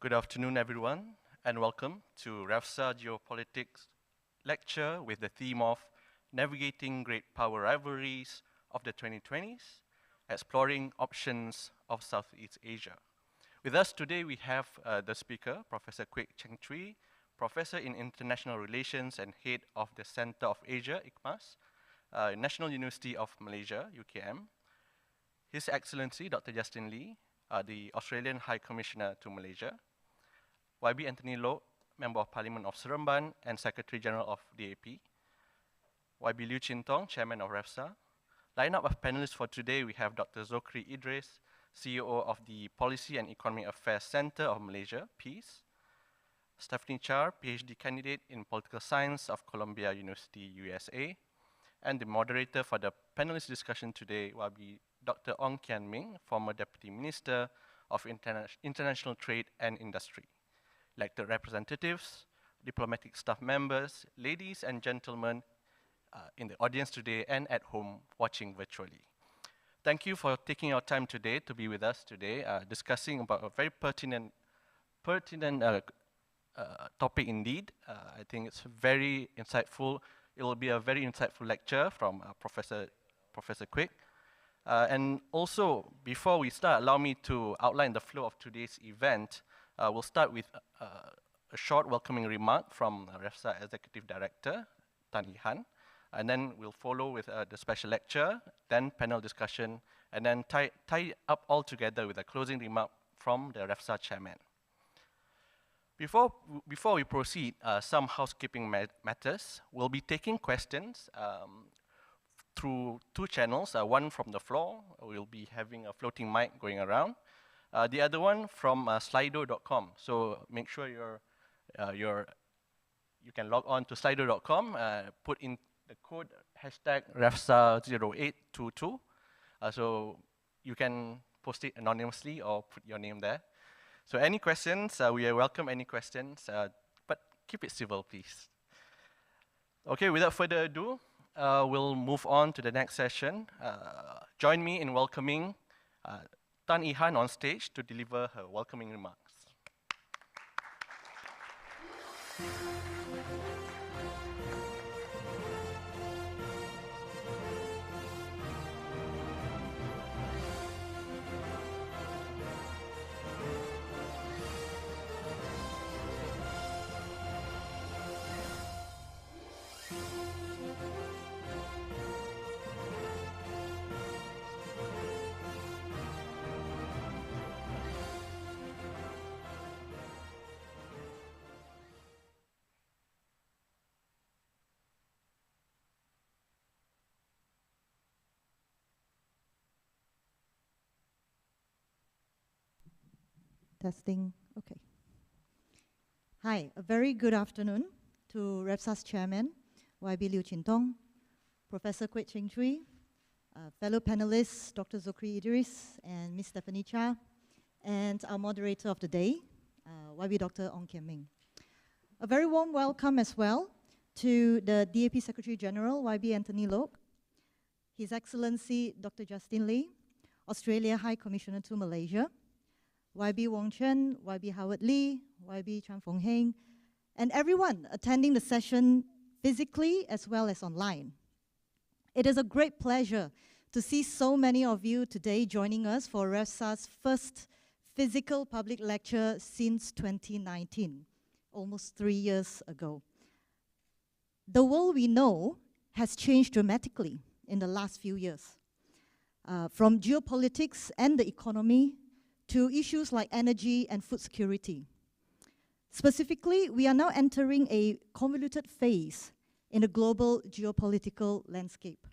Good afternoon, everyone, and welcome to REFSA Geopolitics lecture with the theme of Navigating Great Power Rivalries of the 2020s, Exploring Options of Southeast Asia. With us today, we have the speaker, Professor Kuik Cheng-Chwee, Professor in International Relations and Head of the Center of Asia, ICMAS, National University of Malaysia, UKM, His Excellency Dr. Justin Lee, the Australian High Commissioner to Malaysia, YB Anthony Loh, Member of Parliament of Seremban and Secretary General of DAP, YB Liu Chin Tong, Chairman of REFSA. Lineup of panelists for today, we have Dr. Cheng-Chwee Idris, CEO of the Policy and Economic Affairs Center of Malaysia, PEACE, Stephanie Char, PhD candidate in Political Science of Columbia University, USA, and the moderator for the panelist discussion today will be Dr. Ong Kian Ming, former Deputy Minister of International Trade and Industry. Elected representatives, diplomatic staff members, ladies and gentlemen in the audience today and at home watching virtually. Thank you for taking your time today to be with us today, discussing about a very pertinent topic indeed. I think it's very insightful. It will be a very insightful lecture from Professor Kuik. And also, before we start, allow me to outline the flow of today's event. We'll start with a short welcoming remark from REFSA Executive Director, Tan Ihan, and then we'll follow with the special lecture, then panel discussion, and then tie up all together with a closing remark from the REFSA Chairman. Before we proceed, some housekeeping matters. We'll be taking questions through two channels, one from the floor. We'll be having a floating mic going around. The other one from slido.com. So make sure you can log on to slido.com, put in the code hashtag REFSA0822. So you can post it anonymously or put your name there. So any questions, we welcome any questions, but keep it civil, please. Okay, without further ado, we'll move on to the next session. Join me in welcoming Tan Ihan on stage to deliver her welcoming remarks. Testing, okay. Hi, a very good afternoon to REFSA's chairman, YB Liu Chin Tong, Professor Kuik Cheng-Chwee, fellow panelists, Dr. Cheng-Chwee Idris and Ms. Stephanie Cha, and our moderator of the day, YB Dr. Ong Kian Ming. A very warm welcome as well to the DAP Secretary General, YB Anthony Loh, His Excellency Dr. Justin Lee, Australia High Commissioner to Malaysia, YB Wong Chen, YB Howard Lee, YB Chan Fong Heng, and everyone attending the session physically as well as online. It is a great pleasure to see so many of you today joining us for REFSA's first physical public lecture since 2019, almost 3 years ago. The world we know has changed dramatically in the last few years, from geopolitics and the economy to issues like energy and food security. Specifically, we are now entering a convoluted phase in the global geopolitical landscape.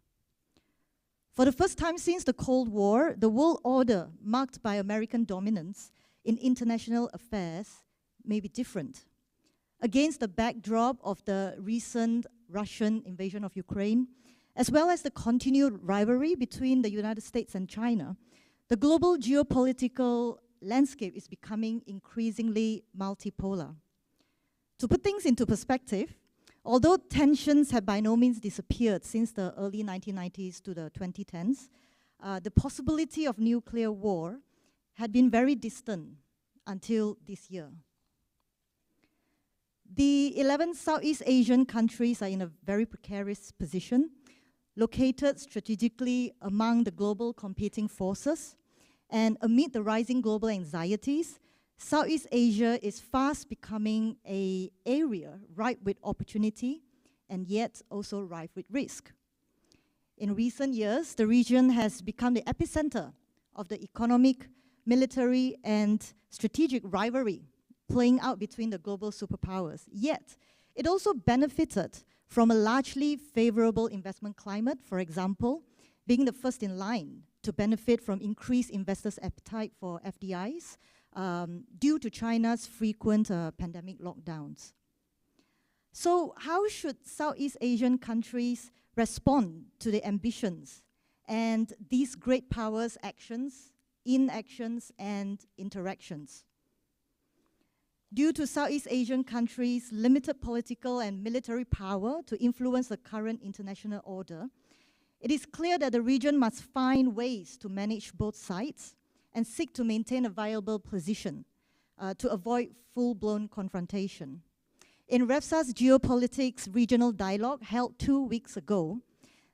For the first time since the Cold War, the world order marked by American dominance in international affairs may be different. Against the backdrop of the recent Russian invasion of Ukraine, as well as the continued rivalry between the United States and China, the global geopolitical landscape is becoming increasingly multipolar. To put things into perspective, although tensions have by no means disappeared since the early 1990s to the 2010s, the possibility of nuclear war had been very distant until this year. The 11 Southeast Asian countries are in a very precarious position, located strategically among the global competing forces. And amid the rising global anxieties, Southeast Asia is fast becoming an area ripe with opportunity and yet also rife with risk. In recent years, the region has become the epicenter of the economic, military, and strategic rivalry playing out between the global superpowers. Yet, it also benefited from a largely favorable investment climate, for example, being the first in line to benefit from increased investors' appetite for FDIs due to China's frequent pandemic lockdowns. So how should Southeast Asian countries respond to the ambitions and these great powers' actions, inactions, and interactions? Due to Southeast Asian countries' limited political and military power to influence the current international order, it is clear that the region must find ways to manage both sides and seek to maintain a viable position to avoid full-blown confrontation. In REFSA's Geopolitics regional dialogue held 2 weeks ago,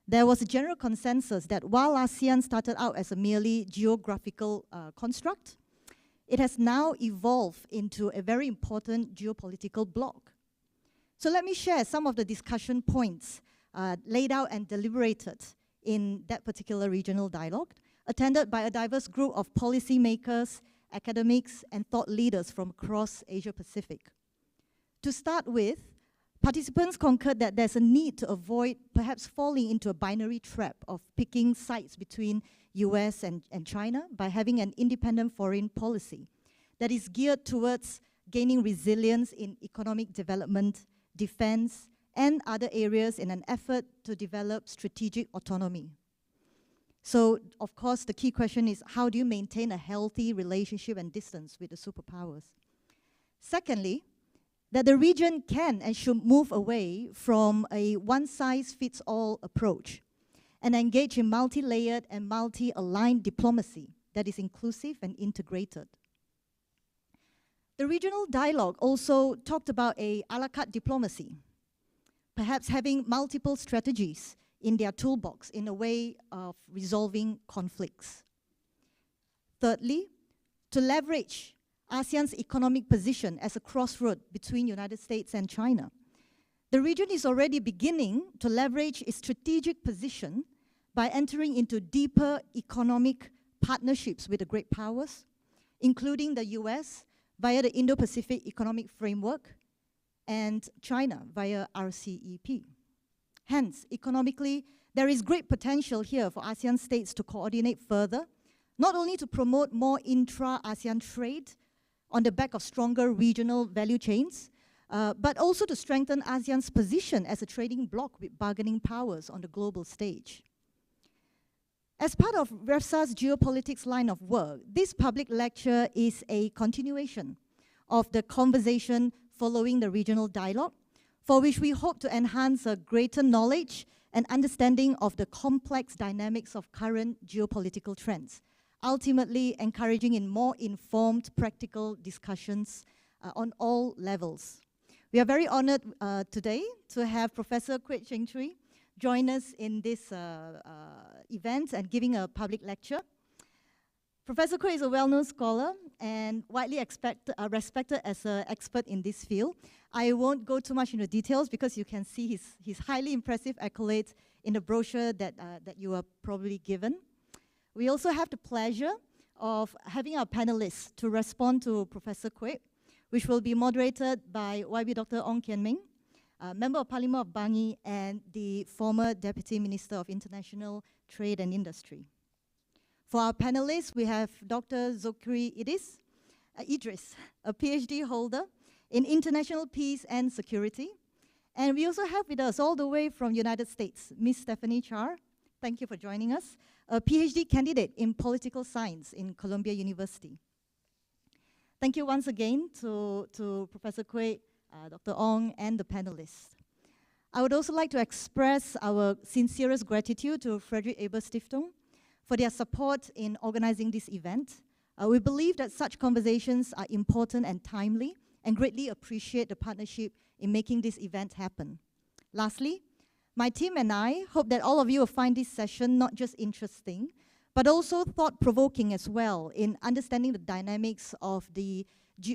there was a general consensus that while ASEAN started out as a merely geographical construct, it has now evolved into a very important geopolitical bloc. So let me share some of the discussion points laid out and deliberated in that particular regional dialogue, attended by a diverse group of policymakers, academics, and thought leaders from across Asia-Pacific. To start with, participants concurred that there's a need to avoid perhaps falling into a binary trap of picking sides between US and China by having an independent foreign policy that is geared towards gaining resilience in economic development, defense, and other areas in an effort to develop strategic autonomy. So, of course, the key question is, how do you maintain a healthy relationship and distance with the superpowers? Secondly, that the region can and should move away from a one-size-fits-all approach and engage in multi-layered and multi-aligned diplomacy that is inclusive and integrated. The regional dialogue also talked about a la carte diplomacy, perhaps having multiple strategies in their toolbox in a way of resolving conflicts. Thirdly, to leverage ASEAN's economic position as a crossroad between United States and China. The region is already beginning to leverage its strategic position by entering into deeper economic partnerships with the great powers, including the US via the Indo-Pacific Economic Framework and China via RCEP. Hence, economically, there is great potential here for ASEAN states to coordinate further, not only to promote more intra-ASEAN trade on the back of stronger regional value chains, but also to strengthen ASEAN's position as a trading bloc with bargaining powers on the global stage. As part of REFSA's Geopolitics line of work, this public lecture is a continuation of the conversation following the regional dialogue, for which we hope to enhance a greater knowledge and understanding of the complex dynamics of current geopolitical trends, ultimately encouraging in more informed, practical discussions on all levels. We are very honored today to have Professor Kuik Cheng-Chwee join us in this event and giving a public lecture. Professor Kuik is a well-known scholar and widely respected as an expert in this field. I won't go too much into details because you can see his highly impressive accolades in the brochure that you are probably given. We also have the pleasure of having our panelists to respond to Professor Kuik, which will be moderated by YB Dr. Ong Kian Ming, Member of Parliament of Bangi and the former Deputy Minister of International Trade and Industry. For our panelists, we have Dr. Zokri Idris, a PhD holder in International Peace and Security. And we also have with us all the way from United States, Ms. Stephanie Char. Thank you for joining us. A PhD candidate in political science in Columbia University. Thank you once again to Professor Kuik, Dr. Ong, and the panelists. I would also like to express our sincerest gratitude to Frederick Ebert Stiftung for their support in organizing this event, We believe that such conversations are important and timely, and greatly appreciate the partnership in making this event happen. Lastly, my team and I hope that all of you will find this session not just interesting, but also thought-provoking as well in understanding the dynamics of the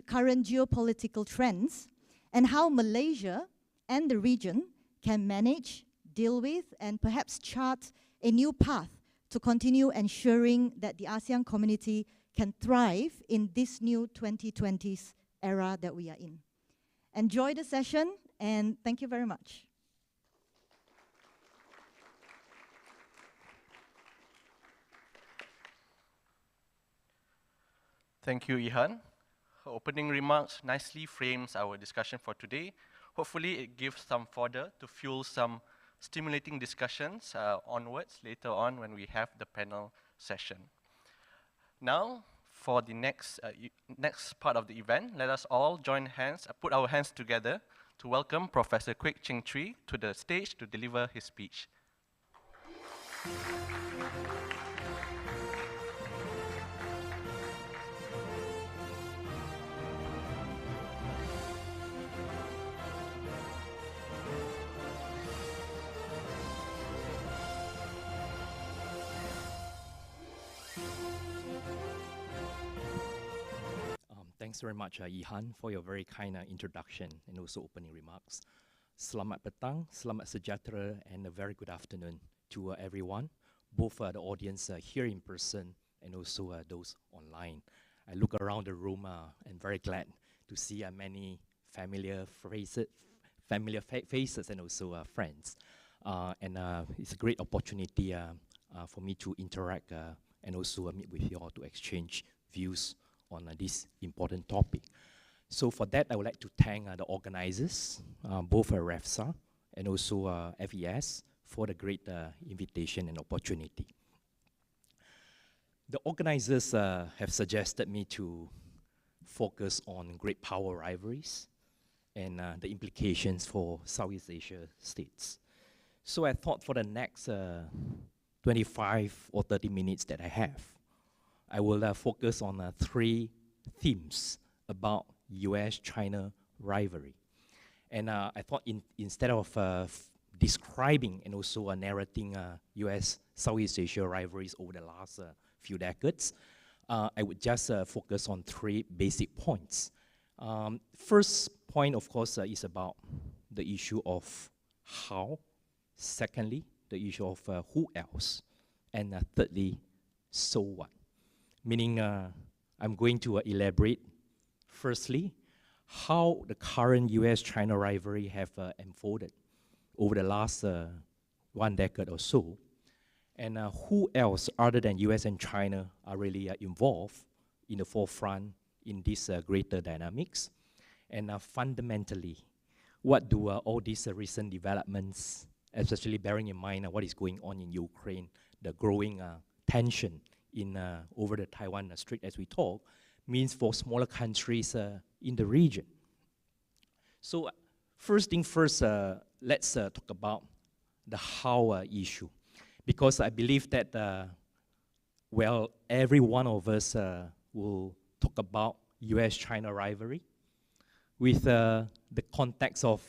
current geopolitical trends and how Malaysia and the region can manage, deal with, and perhaps chart a new path to continue ensuring that the ASEAN community can thrive in this new 2020s era that we are in. Enjoy the session, and thank you very much. Thank you, Ihan. Her opening remarks nicely frames our discussion for today. Hopefully it gives some fodder to fuel some stimulating discussions onwards later on when we have the panel session. Now, for the next part of the event, let us all join hands, put our hands together to welcome Professor Kuik Cheng-Chwee to the stage to deliver his speech. Thanks very much, Ihan, for your very kind introduction and also opening remarks. Selamat petang, selamat sejahtera, and a very good afternoon to everyone, both the audience here in person and also those online. I look around the room and very glad to see many familiar faces and also friends. And it's a great opportunity for me to interact and also meet with you all to exchange views on this important topic. So for that, I would like to thank the organizers, both REFSA and also FES, for the great invitation and opportunity. The organizers have suggested me to focus on great power rivalries and the implications for Southeast Asia states. So I thought for the next 25 or 30 minutes that I have, I will focus on 3 themes about US-China rivalry. And I thought instead of describing and also narrating US-Southeast Asia rivalries over the last few decades, I would just focus on 3 basic points. First point, of course, is about the issue of how. Secondly, the issue of who else. And thirdly, so what. Meaning, I'm going to elaborate, firstly, how the current US-China rivalry have unfolded over the last 1 decade or so, and who else other than US and China are really involved in the forefront in these greater dynamics, and fundamentally, what do all these recent developments, especially bearing in mind what is going on in Ukraine, the growing tension in over the Taiwan Strait as we talk, means for smaller countries in the region. So first thing first, let's talk about the how issue. Because I believe that, well, every one of us will talk about US-China rivalry with the context of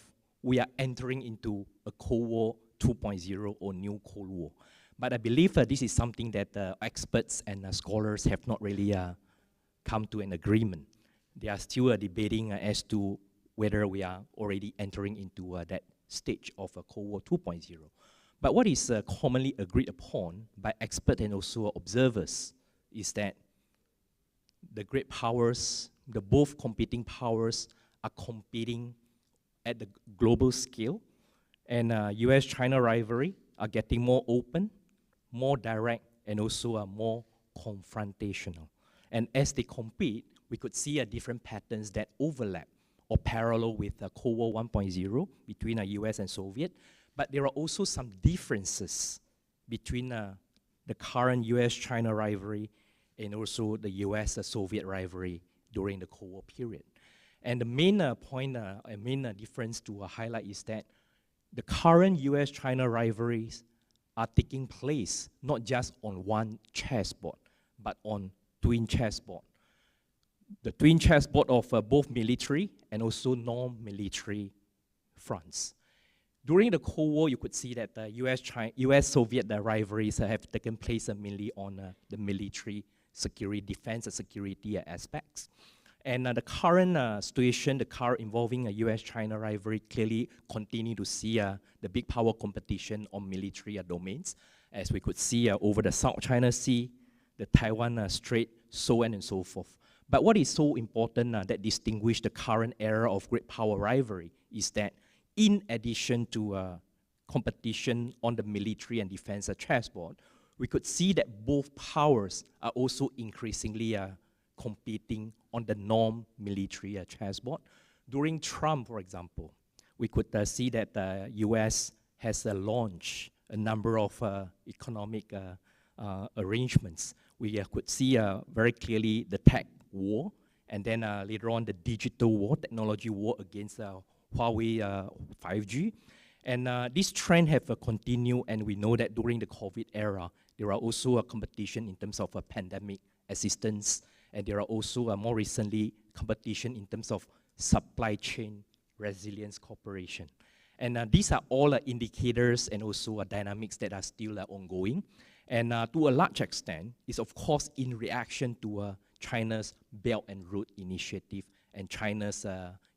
we are entering into a Cold War 2.0 or new Cold War. But I believe this is something that experts and scholars have not really come to an agreement. They are still debating as to whether we are already entering into that stage of a Cold War 2.0. But what is commonly agreed upon by experts and also observers is that the great powers, the both competing powers, are competing at the global scale, and US-China rivalry are getting more open, more direct, and also more confrontational. And as they compete, we could see different patterns that overlap or parallel with Cold War 1.0 between US and Soviet, but there are also some differences between the current US-China rivalry and also the US-Soviet rivalry during the Cold War period. And the main main difference to highlight is that the current US-China rivalries are taking place not just on one chessboard, but on twin chessboard. The twin chessboard of both military and also non-military fronts. During the Cold War, you could see that the US-Soviet rivalries have taken place mainly on the military security, defense and security aspects. And the current situation, the current involving US-China rivalry, clearly continue to see the big power competition on military domains, as we could see over the South China Sea, the Taiwan Strait, so on and so forth. But what is so important that distinguishes the current era of great power rivalry is that in addition to competition on the military and defense chessboard, we could see that both powers are also increasingly competing on the non-military chessboard. During Trump, for example, we could see that the US has launched a number of economic arrangements. We could see very clearly the tech war, and then later on the digital war, technology war against Huawei 5G. And this trend have continued, and we know that during the COVID era, there are also a competition in terms of pandemic assistance, and there are also more recently competition in terms of supply chain resilience cooperation. And these are all indicators and also dynamics that are still ongoing. And to a large extent, is of course in reaction to China's Belt and Road Initiative and China's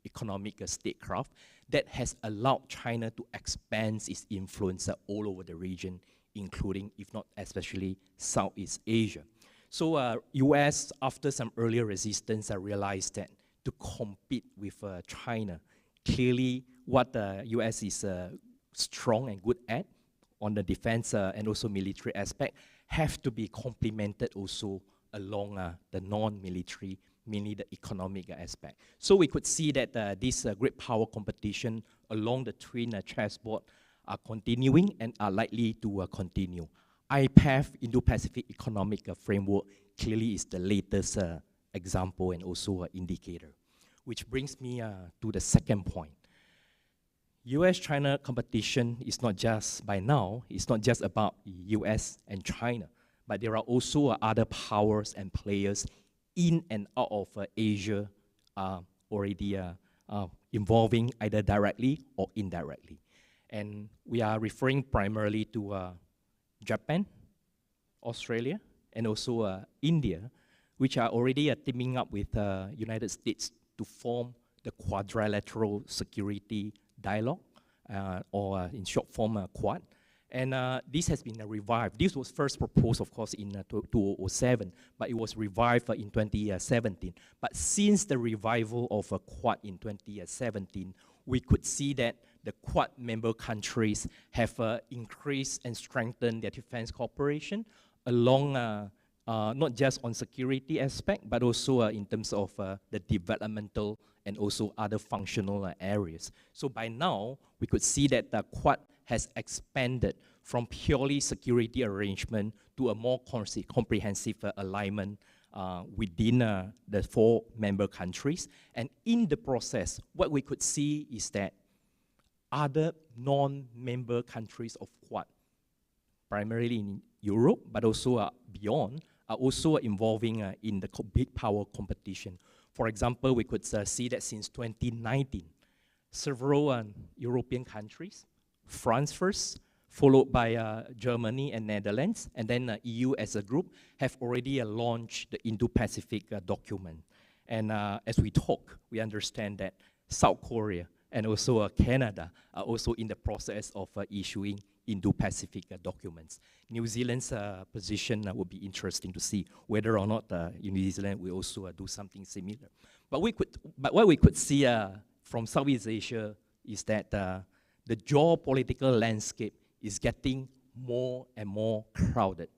economic statecraft that has allowed China to expand its influence all over the region, including, if not especially, Southeast Asia. So US, after some earlier resistance, realized that to compete with China, clearly what the US is strong and good at on the defense and also military aspect have to be complemented also along the non-military, mainly the economic aspect. So we could see that this great power competition along the twin chessboard are continuing and are likely to continue. IPAF, Indo-Pacific Economic Framework, clearly is the latest example and also indicator. Which brings me to the second point. US-China competition is not just, by now, it's not just about US and China, but there are also other powers and players in and out of Asia already involving either directly or indirectly. And we are referring primarily to Japan, Australia, and also India, which are already teaming up with United States to form the Quadrilateral Security Dialogue, or in short form, Quad. And this has been revived. This was first proposed, of course, in 2007, but it was revived in 2017. But since the revival of Quad in 2017, we could see that the Quad member countries have increased and strengthened their defense cooperation along not just on security aspect, but also in terms of the developmental and also other functional areas. So by now, we could see that the Quad has expanded from purely security arrangement to a more comprehensive alignment within the 4 member countries. And in the process, what we could see is that other non-member countries of Quad, primarily in Europe, but also beyond, are also involving in the big power competition. For example, we could see that since 2019, several European countries, France first, followed by Germany and Netherlands, and then EU as a group, have already launched the Indo-Pacific document. And as we talk, we understand that South Korea and also Canada are also in the process of issuing Indo-Pacific documents. New Zealand's position would be interesting to see whether or not New Zealand will also do something similar. But what we could see from Southeast Asia is that the geopolitical landscape is getting more and more crowded.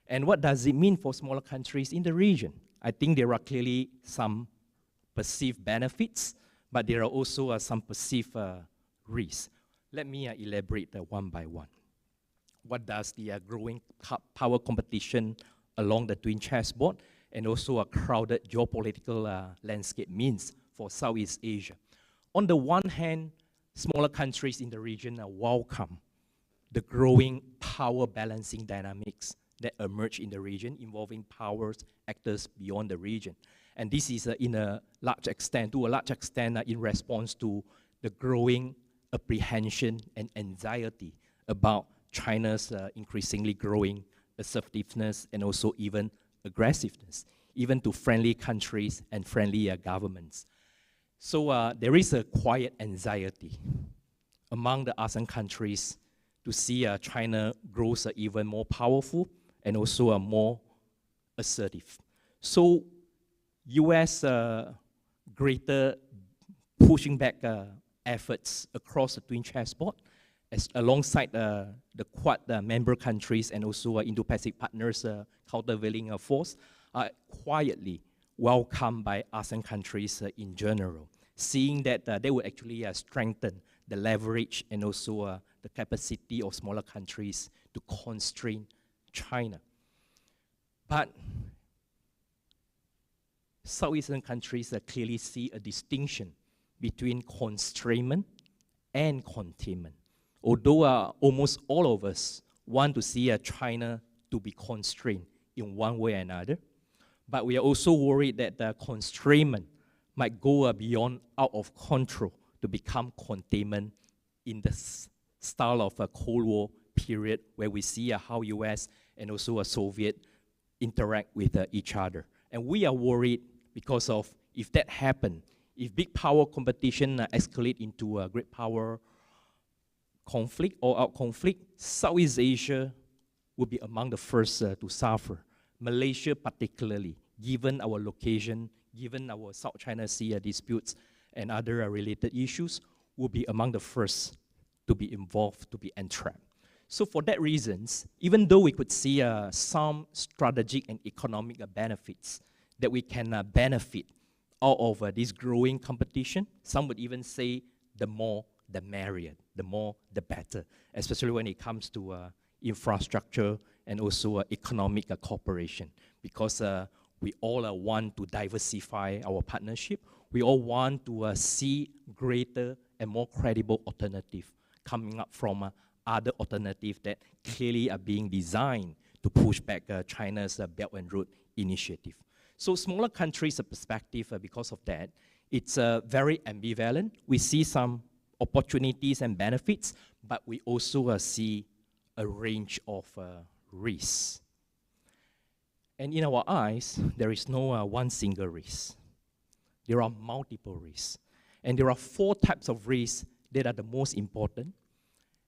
And what does it mean for smaller countries in the region? I think there are clearly some perceived benefits, but there are also some perceived risks. Let me elaborate one by one. What does the growing power competition along the twin chessboard and also a crowded geopolitical landscape means for Southeast Asia? On the one hand, smaller countries in the region welcome the growing power balancing dynamics that emerge in the region, involving powers, actors beyond the region. And this is to a large extent, in response to the growing apprehension and anxiety about China's increasingly growing assertiveness and also even aggressiveness, even to friendly countries and friendly governments. So there is a quiet anxiety among the ASEAN countries to see China grows even more powerful and also more assertive. So US greater pushing back efforts across the twin chessboard, alongside the Quad member countries and also Indo-Pacific partners countervailing force, are quietly welcomed by ASEAN countries in general, seeing that they will actually strengthen the leverage and also the capacity of smaller countries to constrain China. But Southeastern countries clearly see a distinction between constrainment and containment. Although almost all of us want to see China to be constrained in one way or another, but we are also worried that the constrainment might go beyond out of control to become containment in the style of a Cold War period, where we see how US and also a Soviet interact with each other. And we are worried because of, if that happens, if big power competition escalate into a great power conflict or out conflict, Southeast Asia will be among the first to suffer. Malaysia particularly, given our location, given our South China Sea disputes and other related issues, will be among the first to be involved, to be entrapped. So for that reasons, even though we could see some strategic and economic benefits that we can benefit out of this growing competition, some would even say the more the merrier, the more the better, especially when it comes to infrastructure and also economic cooperation, because we all want to diversify our partnership. We all want to see greater and more credible alternative coming up from other alternatives that clearly are being designed to push back China's Belt and Road Initiative. So smaller countries' perspective, because of that, it's very ambivalent. We see some opportunities and benefits, but we also see a range of risks. And in our eyes, there is no one single risk. There are multiple risks. And there are 4 types of risks that are the most important.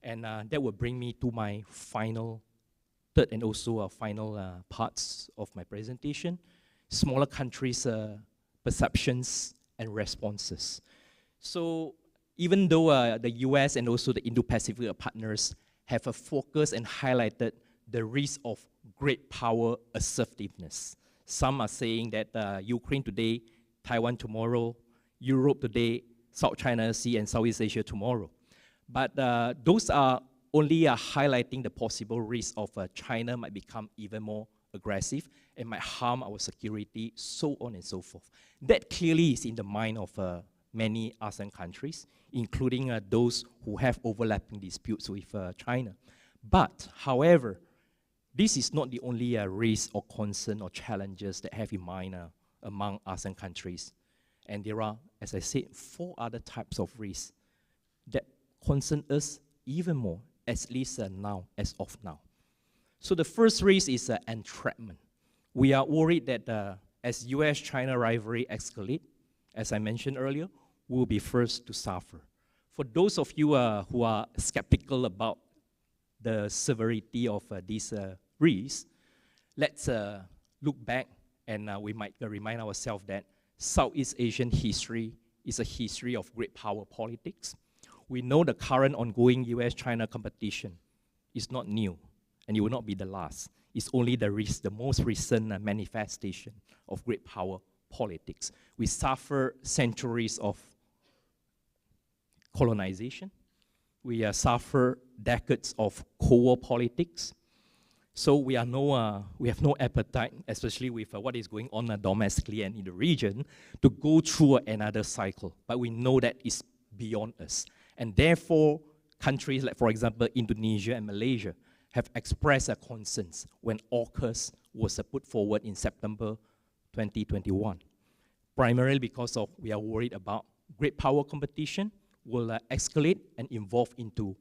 And that will bring me to my third and also final parts of my presentation. Smaller countries' perceptions and responses. So even though the US and also the Indo-Pacific partners have a focus and highlighted the risk of great power assertiveness. Some are saying that Ukraine today, Taiwan tomorrow, Europe today, South China Sea and Southeast Asia tomorrow. But those are only highlighting the possible risk of China might become even more aggressive and might harm our security, so on and so forth. That clearly is in the mind of many ASEAN countries, including those who have overlapping disputes with China. But, however, this is not the only risk or concern or challenges that have in mind among ASEAN countries. And there are, as I said, 4 other types of risks that concern us even more, at least now, as of now. So the first risk is entrapment. We are worried that as US-China rivalry escalate, as I mentioned earlier, we'll be first to suffer. For those of you who are skeptical about the severity of these risks, let's look back and we might remind ourselves that Southeast Asian history is a history of great power politics. We know the current ongoing US-China competition is not new, and it will not be the last. It's only the most recent manifestation of great power politics. We suffer centuries of colonization. We suffer decades of Cold War politics. So we have no appetite, especially with what is going on domestically and in the region, to go through another cycle. But we know that it's beyond us. And therefore, countries like, for example, Indonesia and Malaysia have expressed their concerns when AUKUS was put forward in September 2021, primarily because of we are worried about great power competition will escalate and evolve into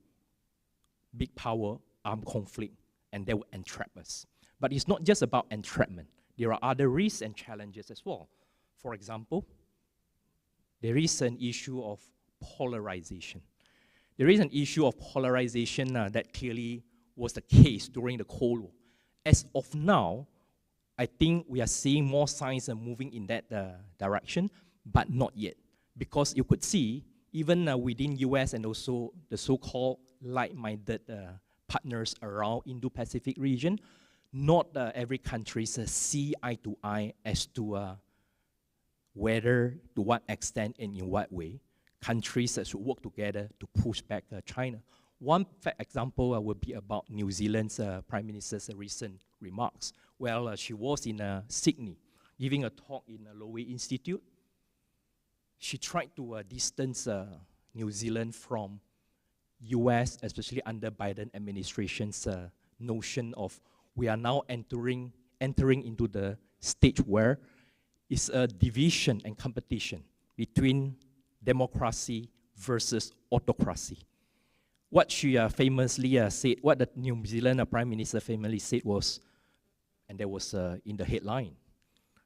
big power armed conflict, and they will entrap us. But it's not just about entrapment. There are other risks and challenges as well. For example, there is an issue of polarization. There is an issue of polarization that clearly was the case during the Cold War. As of now, I think we are seeing more signs of moving in that direction, but not yet. Because you could see, even within US and also the so-called like-minded partners around Indo-Pacific region, not every country see eye to eye as to whether, to what extent, and in what way countries should work together to push back China. One example would be about New Zealand's Prime Minister's recent remarks. Well, she was in Sydney giving a talk in the Lowy Institute. She tried to distance New Zealand from US, especially under Biden administration's notion of we are now entering into the stage where it's a division and competition between democracy versus autocracy. What she famously said, what the New Zealand Prime Minister famously said was, and that was in the headline,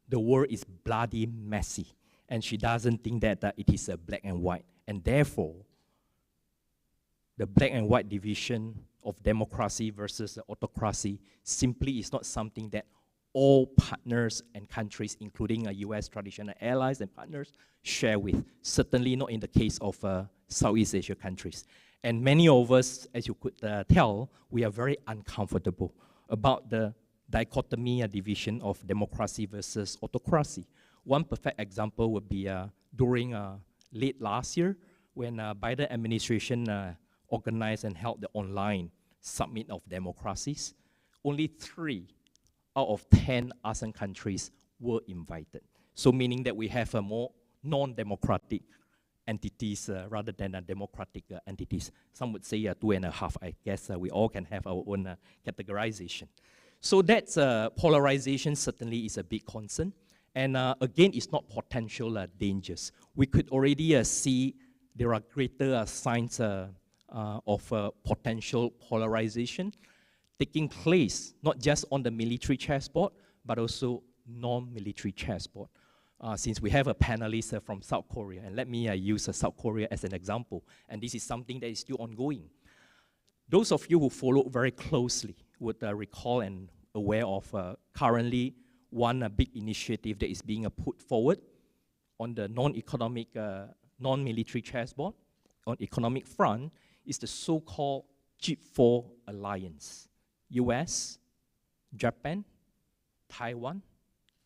the world is bloody messy, and she doesn't think that it is black and white, and therefore, the black and white division of democracy versus autocracy simply is not something that all partners and countries, including US traditional allies and partners, share with. Certainly not in the case of Southeast Asia countries. And many of us, as you could tell, we are very uncomfortable about the dichotomy division of democracy versus autocracy. One perfect example would be during late last year when Biden administration organized and held the online Summit of Democracies. Only 3 out of 10 ASEAN countries were invited. So meaning that we have more non-democratic entities rather than democratic entities. Some would say 2.5. I guess we all can have our own categorization. So that's polarization certainly is a big concern. And again, it's not potential dangers. We could already see there are greater signs of potential polarization taking place, not just on the military chessboard, but also non-military chessboard. Since we have a panelist from South Korea, and let me use South Korea as an example, and this is something that is still ongoing. Those of you who follow very closely would recall and aware of currently one big initiative that is being put forward on the non-economic, non-military chessboard, on economic front, is the so-called G4 alliance. US, Japan, Taiwan,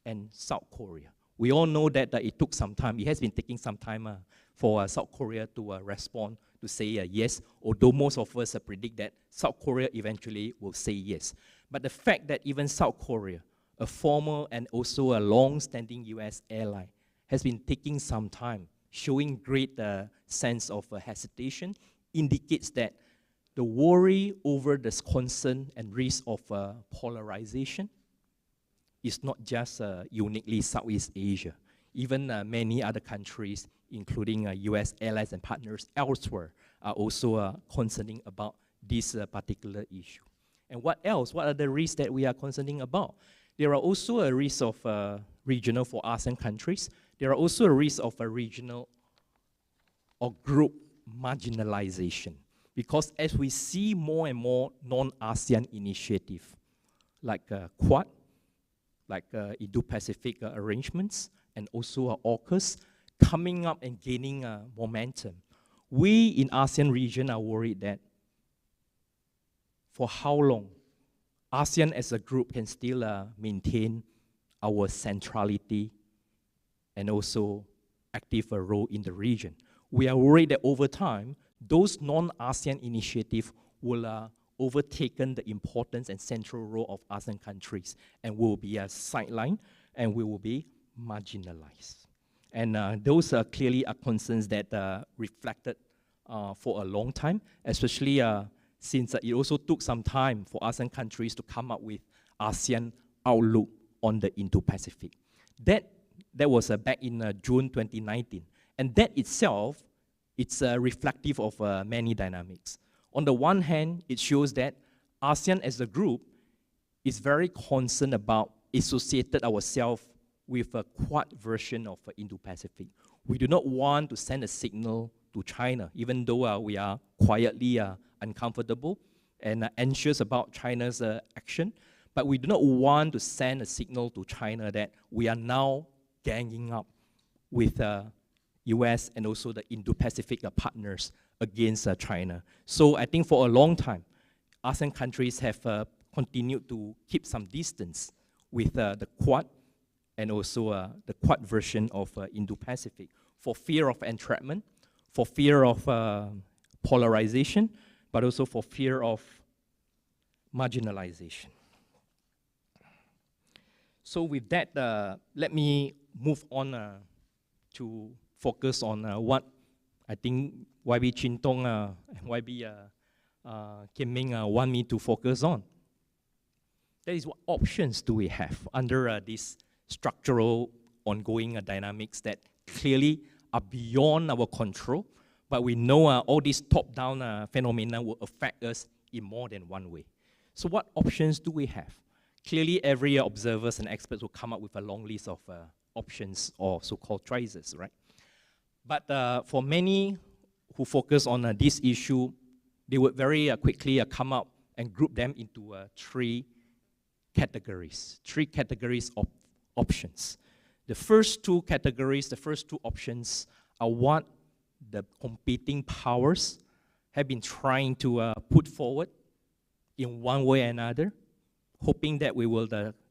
and South Korea. We all know that it took some time, it has been taking some time for South Korea to respond, to say yes, although most of us predict that South Korea eventually will say yes. But the fact that even South Korea, a former and also a long-standing US ally, has been taking some time, showing great sense of hesitation, indicates that the worry over the concern and risk of polarization is not just uniquely Southeast Asia. Even many other countries, including US allies and partners elsewhere, are also concerning about this particular issue. And what else? What are the risks that we are concerning about? There are also a risk of regional for ASEAN countries. There are also a risk of a regional or group marginalization. Because as we see more and more non-ASEAN initiative, like Quad, like Indo-Pacific arrangements, and also AUKUS, coming up and gaining momentum, we in ASEAN region are worried that for how long ASEAN as a group can still maintain our centrality and also active role in the region. We are worried that over time, those non-ASEAN initiatives will overtaken the importance and central role of ASEAN countries and will be sidelined and we will be marginalized. And those are clearly concerns that reflected for a long time, especially since it also took some time for ASEAN countries to come up with ASEAN outlook on the Indo-Pacific. That was back in June 2019. And that itself, it's reflective of many dynamics. On the one hand, it shows that ASEAN as a group is very concerned about associated ourselves with a Quad version of Indo-Pacific. We do not want to send a signal to China, even though we are quietly uncomfortable and anxious about China's action. But we do not want to send a signal to China that we are now ganging up with US and also the Indo-Pacific partners against China. So I think for a long time, ASEAN countries have continued to keep some distance with the Quad and also the Quad version of Indo-Pacific for fear of entrapment, for fear of polarization, but also for fear of marginalization. So with that, let me move on to focus on what I think YB Chin Tong and YB Kim Ming want me to focus on. That is, what options do we have under this structural ongoing dynamics that clearly are beyond our control, but we know all these top-down phenomena will affect us in more than one way. So what options do we have? Clearly, every observers and experts will come up with a long list of options or so-called choices, right? But for many who focus on this issue, they would very quickly come up and group them into three categories of options. The first two categories, the first two options are what the competing powers have been trying to put forward in one way or another, hoping that we will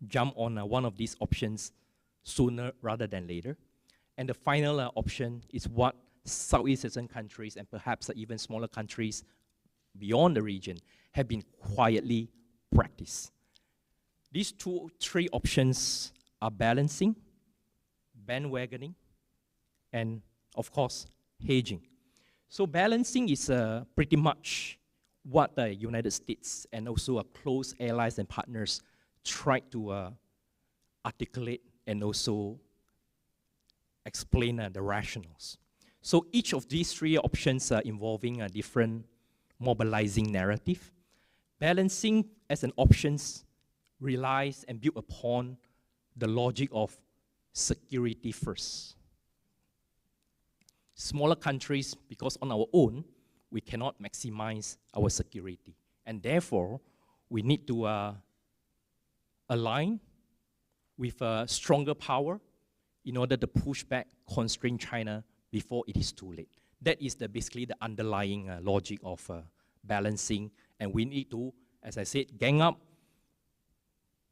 jump on one of these options sooner rather than later. And the final option is what Southeast Asian countries and perhaps even smaller countries beyond the region have been quietly practiced. These three options are balancing, bandwagoning, and of course, hedging. So balancing is pretty much what the United States and also our close allies and partners tried to articulate and also explain the rationales. So each of these three options are involving a different mobilizing narrative. Balancing as an options relies and build upon the logic of security first. Smaller countries, because on our own, we cannot maximize our security. And therefore, we need to align with a stronger power in order to push back, constrain China before it is too late. That is basically the underlying logic of balancing. And we need to, as I said, gang up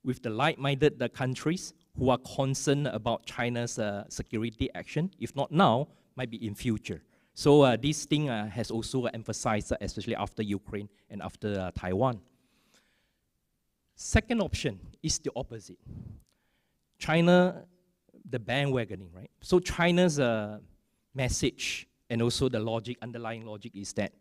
with the like-minded countries who are concerned about China's security action, if not now, might be in future. So this thing has also emphasized, especially after Ukraine and after Taiwan. Second option is the opposite. China, the bandwagoning, right? So China's message and also the logic, underlying logic is that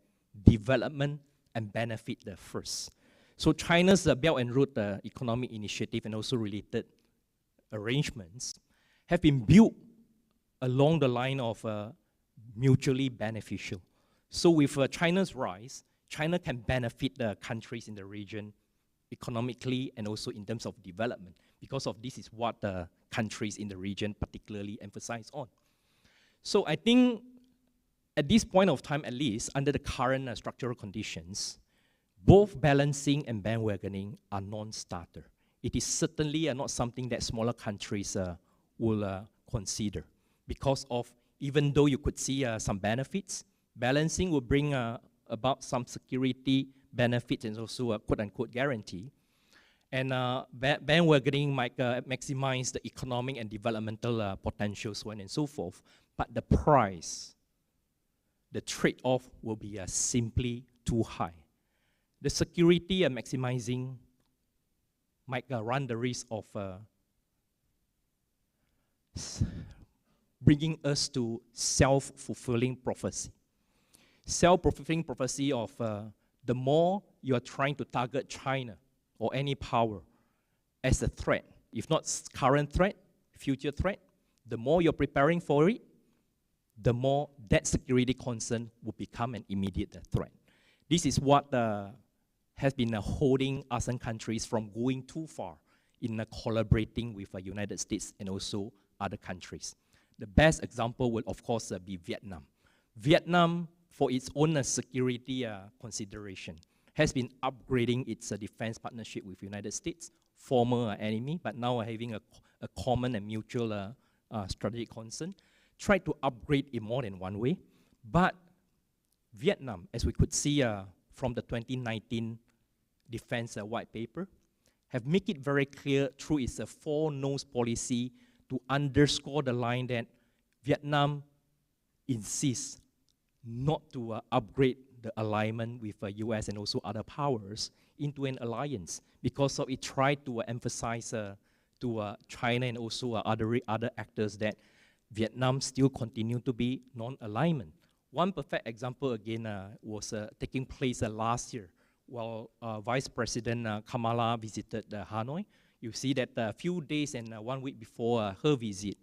development and benefit the first. So China's Belt and Road Economic Initiative and also related arrangements have been built along the line of mutually beneficial. So with China's rise, China can benefit the countries in the region economically and also in terms of development. Because of this is what the countries in the region particularly emphasize on. So I think at this point of time, at least under the current structural conditions, both balancing and bandwagoning are non-starter. It is certainly not something that smaller countries will consider because of, even though you could see some benefits, balancing will bring about some security benefits and also a quote-unquote guarantee. And bandwagoning might maximize the economic and developmental potential, so on and so forth. But the price, the trade-off will be simply too high. The security maximizing might run the risk of bringing us to self-fulfilling prophecy. Self-fulfilling prophecy of the more you are trying to target China or any power as a threat, if not current threat, future threat, the more you're preparing for it, the more that security concern will become an immediate threat. This is what has been holding ASEAN countries from going too far in collaborating with the United States and also other countries. The best example will, of course, be Vietnam. Vietnam, for its own security consideration, has been upgrading its defense partnership with the United States, former enemy, but now having a common and mutual strategic concern, tried to upgrade in more than one way. But Vietnam, as we could see from the 2019 defense white paper, have made it very clear through its four no's policy to underscore the line that Vietnam insists not to upgrade the alignment with the US and also other powers into an alliance, because of it tried to emphasize to China and also other actors that Vietnam still continue to be non-alignment. One perfect example again was taking place last year while Vice President Kamala visited Hanoi. You see that a few days and 1 week before her visit,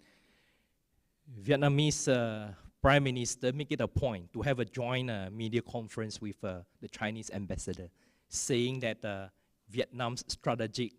Vietnamese Prime Minister made it a point to have a joint media conference with the Chinese ambassador, saying that Vietnam's strategic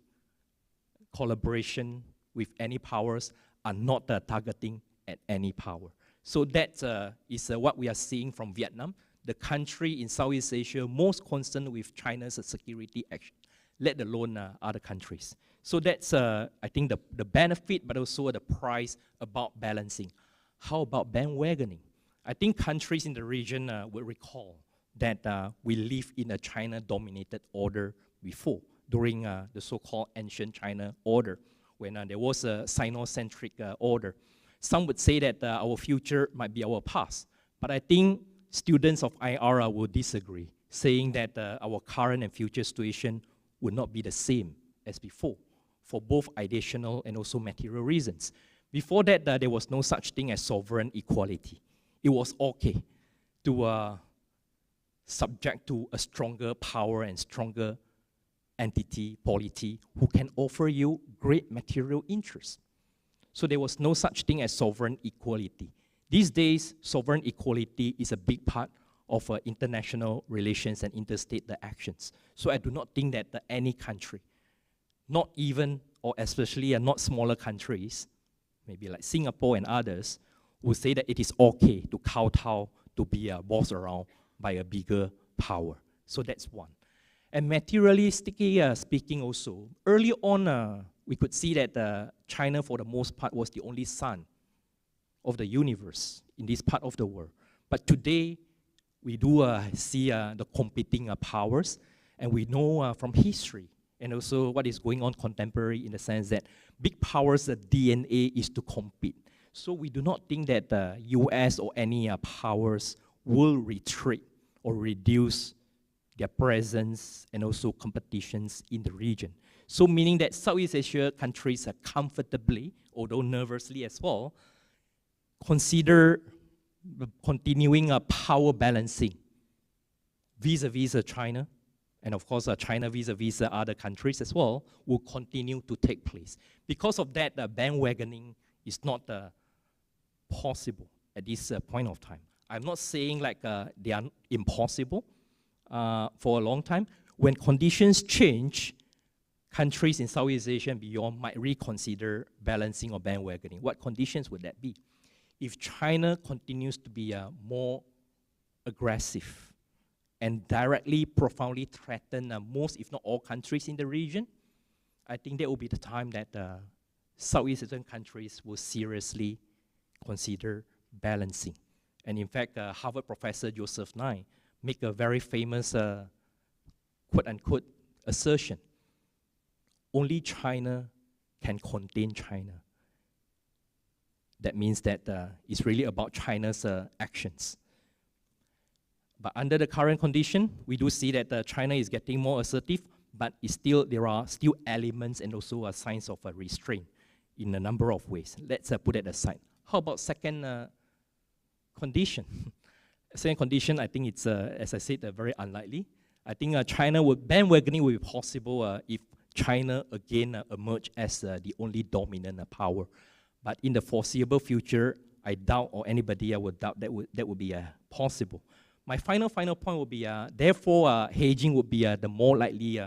collaboration with any powers are not targeting at any power. So that is what we are seeing from Vietnam, the country in Southeast Asia most concerned with China's security action, let alone other countries. So that's, I think, the benefit, but also the price about balancing. How about bandwagoning? I think countries in the region will recall that we live in a China-dominated order before, during the so-called ancient China order, when there was a Sino-centric order. Some would say that our future might be our past, but I think students of IR will disagree, saying that our current and future situation would not be the same as before, for both ideational and also material reasons. Before that, there was no such thing as sovereign equality. It was okay to subject to a stronger power and stronger entity, polity, who can offer you great material interests. So there was no such thing as sovereign equality. These days, sovereign equality is a big part of international relations and interstate actions. So I do not think that any country, not even or especially not smaller countries, maybe like Singapore and others, would say that it is okay to kowtow, to be bossed around by a bigger power. So that's one. And materialistically speaking also, early on we could see that China for the most part was the only sun of the universe in this part of the world. But today, we do see the competing powers, and we know from history and also what is going on contemporary in the sense that big powers' DNA is to compete. So we do not think that the US or any powers will retreat or reduce their presence and also competitions in the region. So meaning that Southeast Asia countries are comfortably, although nervously as well, consider continuing a power balancing vis-a-vis China, and of course China vis-a-vis other countries as well, will continue to take place. Because of that, bandwagoning is not possible at this point of time. I'm not saying like they are impossible for a long time. When conditions change, countries in Southeast Asia and beyond might reconsider balancing or bandwagoning. What conditions would that be? If China continues to be more aggressive and directly, profoundly threaten most, if not all, countries in the region, I think that will be the time that Southeast Asian countries will seriously consider balancing. And in fact, Harvard professor Joseph Nye made a very famous quote-unquote assertion. Only China can contain China. That means that it's really about China's actions. But under the current condition, we do see that China is getting more assertive, but there are still elements and also signs of restraint in a number of ways. Let's put it aside. How about second condition? Second condition, I think it's, as I said, very unlikely. I think bandwagoning will be possible if China again emerge as the only dominant power. But in the foreseeable future, I doubt, or anybody would doubt that would be possible. My final point would be, therefore, hedging would be the more likely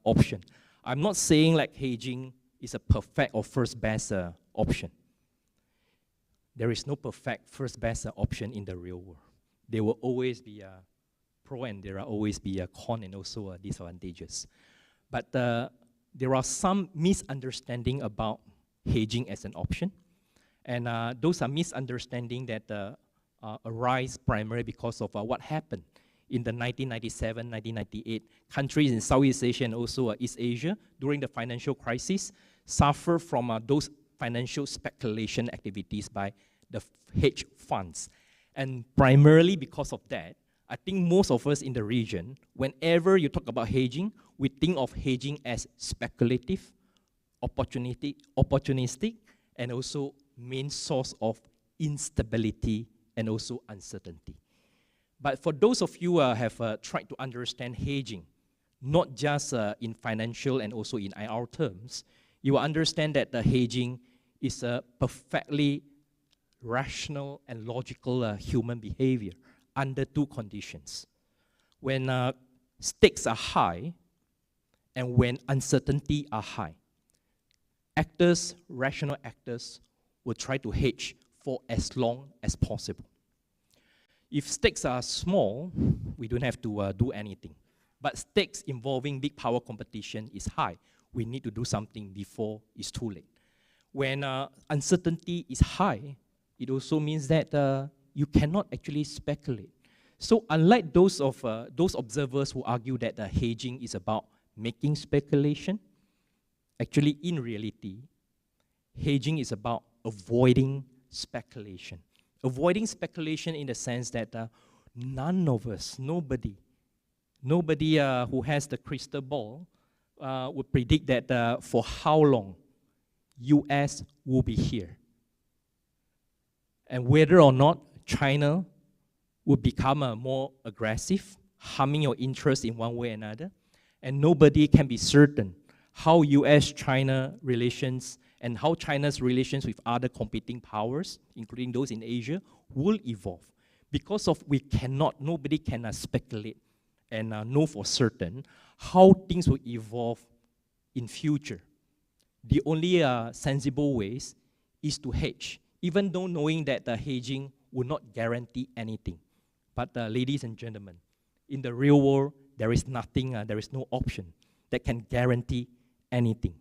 option. I'm not saying like hedging is a perfect or first best option. There is no perfect first best option in the real world. There will always be a pro and there will always be a con and also disadvantages. But there are some misunderstanding about hedging as an option. And those are misunderstandings that arise primarily because of what happened in the 1997, 1998. Countries in Southeast Asia and also East Asia during the financial crisis suffer from those financial speculation activities by the hedge funds. And primarily because of that, I think most of us in the region, whenever you talk about hedging, we think of hedging as speculative, opportunistic, and also main source of instability and also uncertainty. But for those of you who have tried to understand hedging, not just in financial and also in IR terms, you will understand that the hedging is a perfectly rational and logical human behavior under two conditions. When stakes are high and when uncertainty are high, rational actors will try to hedge for as long as possible. If stakes are small, we don't have to do anything. But stakes involving big power competition is high. We need to do something before it's too late. When uncertainty is high, it also means that you cannot actually speculate. So unlike those observers who argue that hedging is about making speculation, actually in reality, hedging is about avoiding speculation. Avoiding speculation in the sense that none of us, nobody who has the crystal ball would predict that for how long US will be here. And whether or not China will become more aggressive, harming your interest in one way or another. And nobody can be certain how US-China relations and how China's relations with other competing powers, including those in Asia, will evolve. Because of nobody can speculate and know for certain how things will evolve in future. The only sensible ways is to hedge, even though knowing that the hedging will not guarantee anything. But ladies and gentlemen, in the real world, there is nothing, there is no option that can guarantee anything.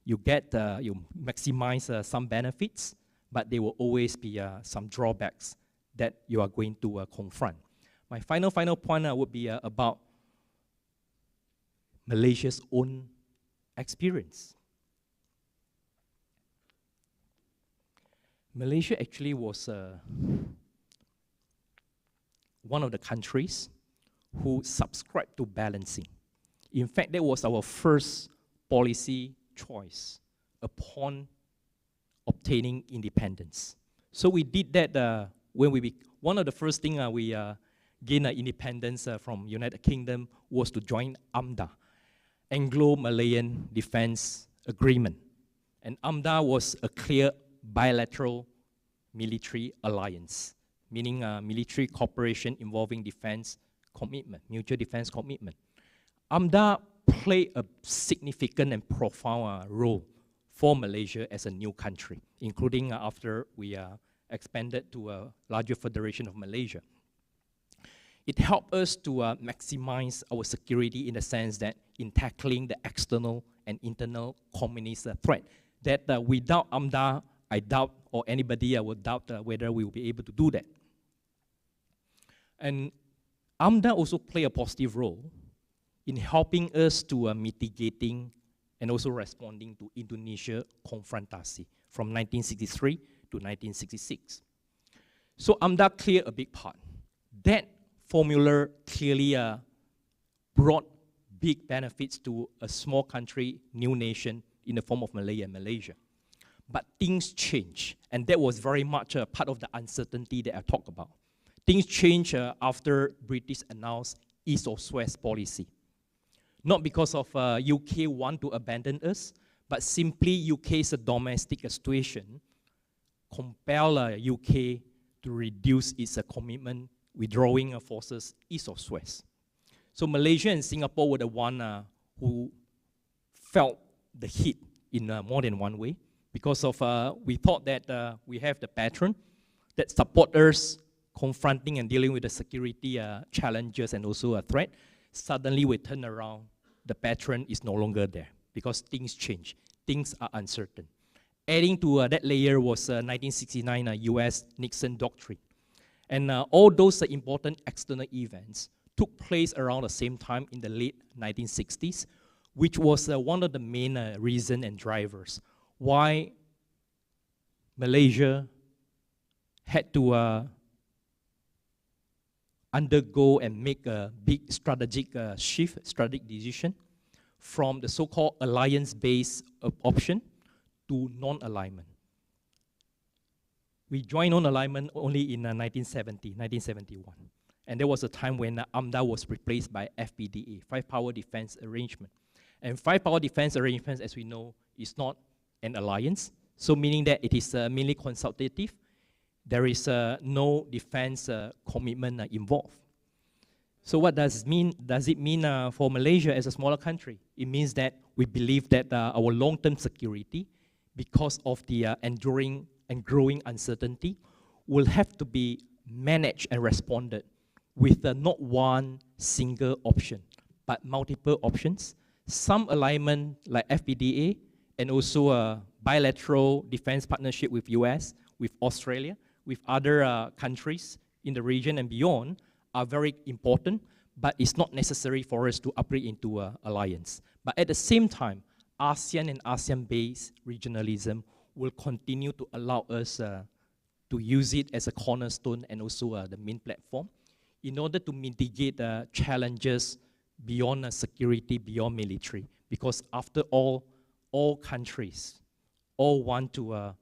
You maximize some benefits, but there will always be some drawbacks that you are going to confront. My final point would be about Malaysia's own experience. Malaysia actually was one of the countries who subscribed to balancing. In fact, that was our first policy choice upon obtaining independence. So we did that one of the first things we gained independence from United Kingdom was to join AMDA, Anglo-Malayan Defense Agreement. And AMDA was a clear bilateral military alliance, meaning military cooperation involving defense commitment, mutual defense commitment. AMDA played a significant and profound role for Malaysia as a new country, including after we expanded to a larger federation of Malaysia. It helped us to maximize our security in the sense that in tackling the external and internal communist threat, that without AMDA, I doubt, or anybody would doubt whether we will be able to do that. And AMDA also played a positive role in helping us to mitigating and also responding to Indonesia confrontasi from 1963 to 1966. So AMDA cleared a big part. That formula clearly brought big benefits to a small country, new nation, in the form of Malaya and Malaysia. But things change, and that was very much a part of the uncertainty that I talked about. Things change after British announced East or West policy. Not because of UK want to abandon us, but simply UK's domestic situation compel UK to reduce its commitment withdrawing forces East or West. So Malaysia and Singapore were the one who felt the heat in more than one way, because of we thought that we have the patron that support us confronting and dealing with the security challenges and also a threat. Suddenly we turn around, the patron is no longer there because things change, things are uncertain. Adding to that layer was 1969 US Nixon Doctrine. And all those important external events took place around the same time in the late 1960s, which was one of the main reasons and drivers why Malaysia had to undergo and make a big strategic shift, strategic decision from the so-called alliance-based option to non-alignment. We joined non-alignment only in 1971. And there was a time when AMDA was replaced by FPDA, Five Power Defense Arrangement. And Five Power Defense Arrangement, as we know, is not an alliance, so meaning that it is mainly consultative. There is no defense commitment involved. So what does it mean? Does it mean for Malaysia as a smaller country? It means that we believe that our long-term security, because of the enduring and growing uncertainty, will have to be managed and responded with not one single option, but multiple options. Some alignment like FPDA, and also a bilateral defense partnership with US, with Australia, with other countries in the region and beyond are very important, but it's not necessary for us to upgrade into an alliance. But at the same time, ASEAN and ASEAN-based regionalism will continue to allow us to use it as a cornerstone and also the main platform in order to mitigate challenges beyond security, beyond military. Because after all countries all want to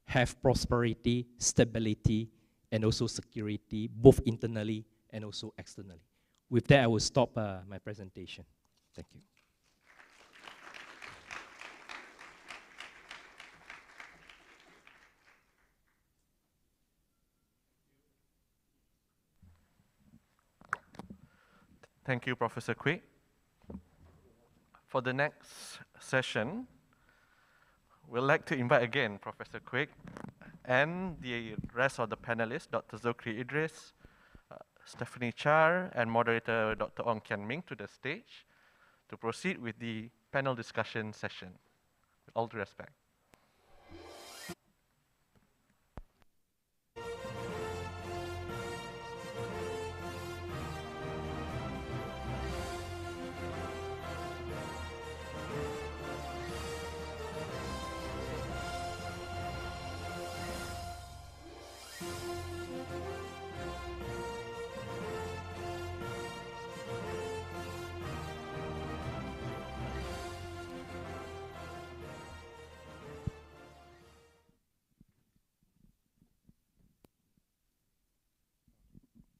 have prosperity, stability, and also security, both internally and also externally. With that, I will stop my presentation. Thank you. Thank you, Professor Kuik. For the next session, we'd like to invite again Professor Kuik and the rest of the panelists, Dr. Zokri Idris, Stephanie Char, and moderator Dr. Ong Kian Ming to the stage to proceed with the panel discussion session. With all due respect.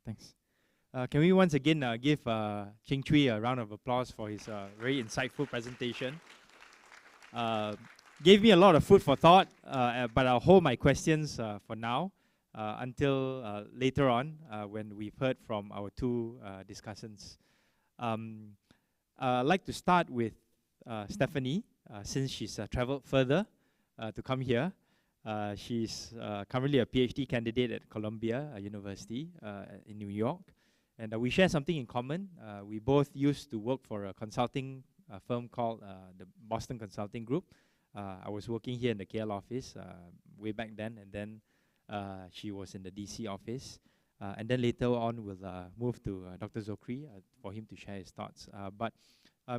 Thanks. Can we once again give Cheng-Chwee a round of applause for his very insightful presentation. Gave me a lot of food for thought, but I'll hold my questions for now until later on when we've heard from our two discussants. I'd like to start with Stephanie, since she's traveled further to come here. She's currently a PhD candidate at Columbia University in New York. And we share something in common. We both used to work for a consulting firm called the Boston Consulting Group. I was working here in the KL office way back then, and then she was in the DC office. And then later on, we'll move to Dr. Zokri for him to share his thoughts. But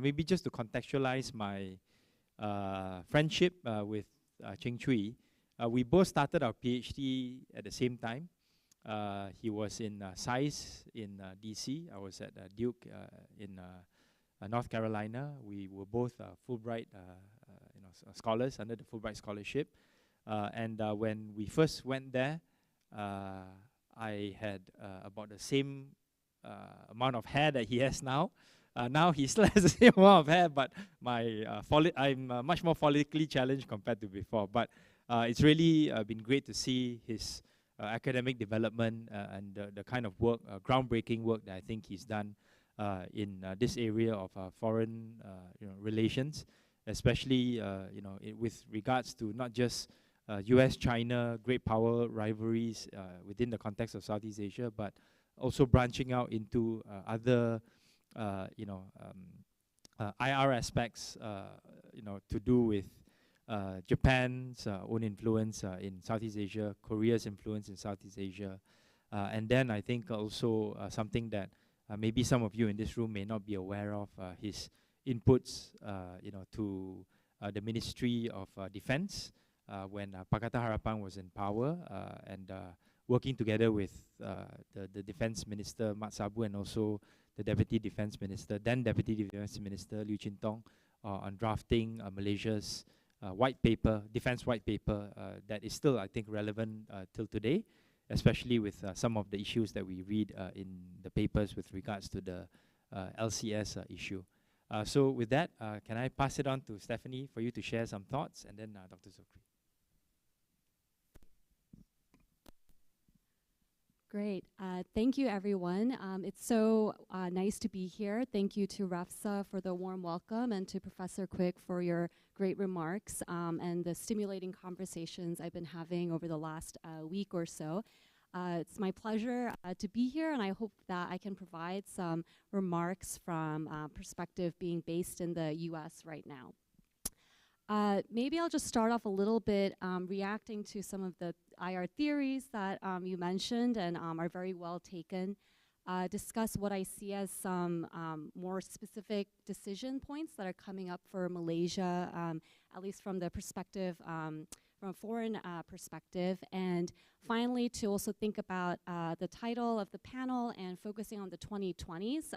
maybe just to contextualize my friendship with Cheng-Chwee, we both started our PhD at the same time. He was in SAIS in DC. I was at Duke in North Carolina. We were both Fulbright scholars under the Fulbright Scholarship. And when we first went there, I had about the same amount of hair that he has now. Now he still has the same amount of hair, but I'm much more follically challenged compared to before. But it's really been great to see his academic development and the kind of work, groundbreaking work that I think he's done in this area of foreign relations, especially with regards to not just U.S.-China great power rivalries within the context of Southeast Asia, but also branching out into other IR aspects, to do with Japan's own influence in Southeast Asia, Korea's influence in Southeast Asia, and then I think also something that maybe some of you in this room may not be aware of, his inputs, to the Ministry of Defense when Pakatan Harapan was in power, and working together with the Defense Minister Mat Sabu and also the Deputy Defense Minister, then Deputy Defense Minister Liu Chintong, on drafting Malaysia's white paper, defense white paper, that is still, I think, relevant till today, especially with some of the issues that we read in the papers with regards to the LCS issue. So with that, can I pass it on to Stephanie for you to share some thoughts, and then Dr. Zukri. Great. Thank you, everyone. It's so nice to be here. Thank you to REFSA for the warm welcome, and to Professor Kuik for your great remarks and the stimulating conversations I've been having over the last week or so. It's my pleasure to be here, and I hope that I can provide some remarks from perspective being based in the US right now. Maybe I'll just start off a little bit reacting to some of the IR theories that you mentioned and are very well taken. Discuss what I see as some more specific decision points that are coming up for Malaysia, at least from the perspective, from a foreign perspective. And finally, to also think about the title of the panel and focusing on the 2020s,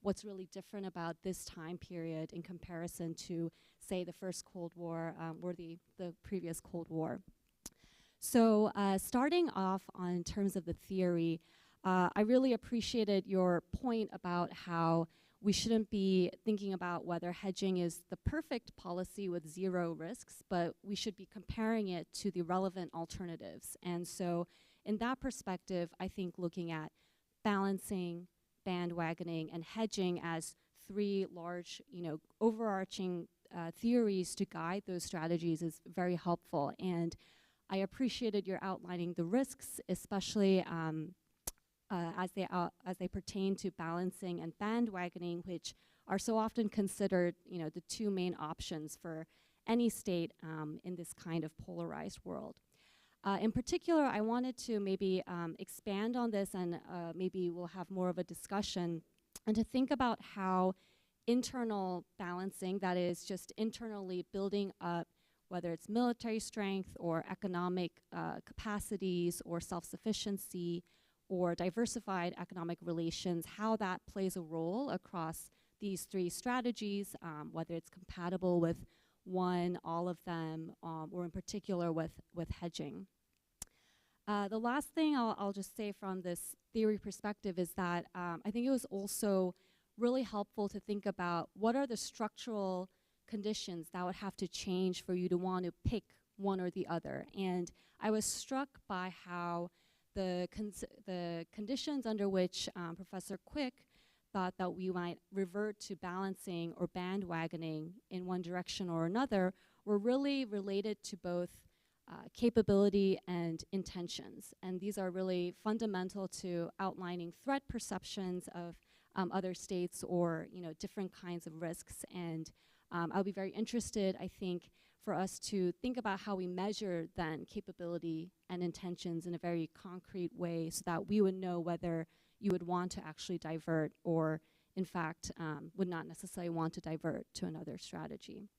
what's really different about this time period in comparison to, say, the first Cold War or the previous Cold War. So starting off in terms of the theory, I really appreciated your point about how we shouldn't be thinking about whether hedging is the perfect policy with zero risks, but we should be comparing it to the relevant alternatives. And so in that perspective, I think looking at balancing, bandwagoning, and hedging as three large, overarching theories to guide those strategies is very helpful. And I appreciated your outlining the risks, especially as they pertain to balancing and bandwagoning, which are so often considered, the two main options for any state in this kind of polarized world. In particular, I wanted to maybe expand on this, and maybe we'll have more of a discussion, and to think about how internal balancing, that is just internally building up, whether it's military strength or economic capacities or self-sufficiency or diversified economic relations, how that plays a role across these three strategies, whether it's compatible with one, all of them, or in particular with hedging. The last thing I'll just say from this theory perspective is that I think it was also really helpful to think about what are the structural conditions that would have to change for you to want to pick one or the other. And I was struck by how the conditions under which Professor Kuik thought that we might revert to balancing or bandwagoning in one direction or another were really related to both capability and intentions. And these are really fundamental to outlining threat perceptions of other states or different kinds of risks. And I'll be very interested, I think, for us to think about how we measure then capability and intentions in a very concrete way so that we would know whether you would want to actually divert or, in fact, would not necessarily want to divert to another strategy.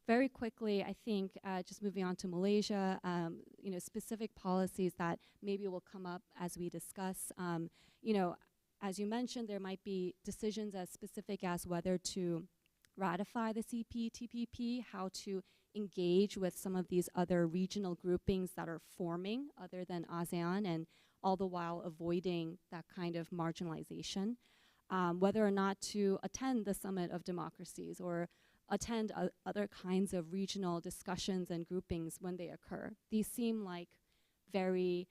Very quickly, I think, just moving on to Malaysia, specific policies that maybe will come up as we discuss. As you mentioned, there might be decisions as specific as whether to ratify the CPTPP, how to engage with some of these other regional groupings that are forming other than ASEAN, and all the while avoiding that kind of marginalization. Whether or not to attend the Summit of Democracies or attend other kinds of regional discussions and groupings when they occur. These seem like very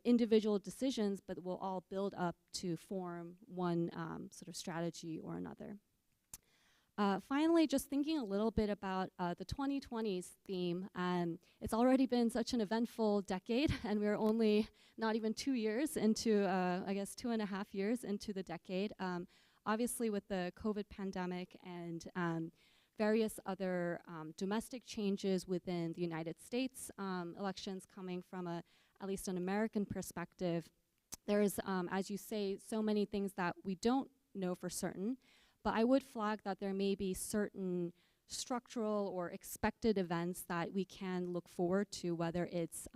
individual decisions, but will all build up to form one sort of strategy or another. Finally, just thinking a little bit about the 2020s theme. It's already been such an eventful decade, and we're only not even 2 years into, I guess 2.5 years into the decade. Obviously with the COVID pandemic and various other domestic changes within the United States, elections coming from at least an American perspective, there's, as you say, so many things that we don't know for certain. But I would flag that there may be certain structural or expected events that we can look forward to, whether it's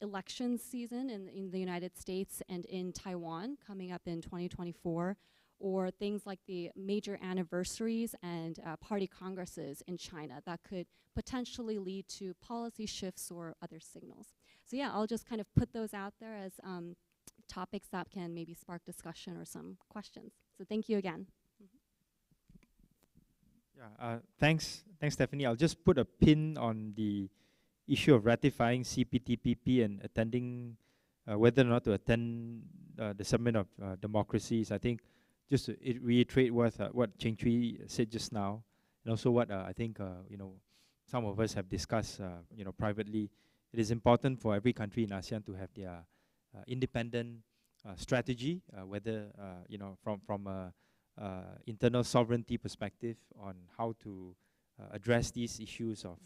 election season in the United States and in Taiwan coming up in 2024, or things like the major anniversaries and party congresses in China that could potentially lead to policy shifts or other signals. So yeah, I'll just kind of put those out there as topics that can maybe spark discussion or some questions. So thank you again. Yeah, thanks, Stephanie. I'll just put a pin on the issue of ratifying CPTPP and attending, whether or not to attend the Summit of Democracies. I think just to reiterate what Cheng-Chwee said just now, and also what I think some of us have discussed privately. It is important for every country in ASEAN to have their independent strategy, whether from a internal sovereignty perspective on how to address these issues of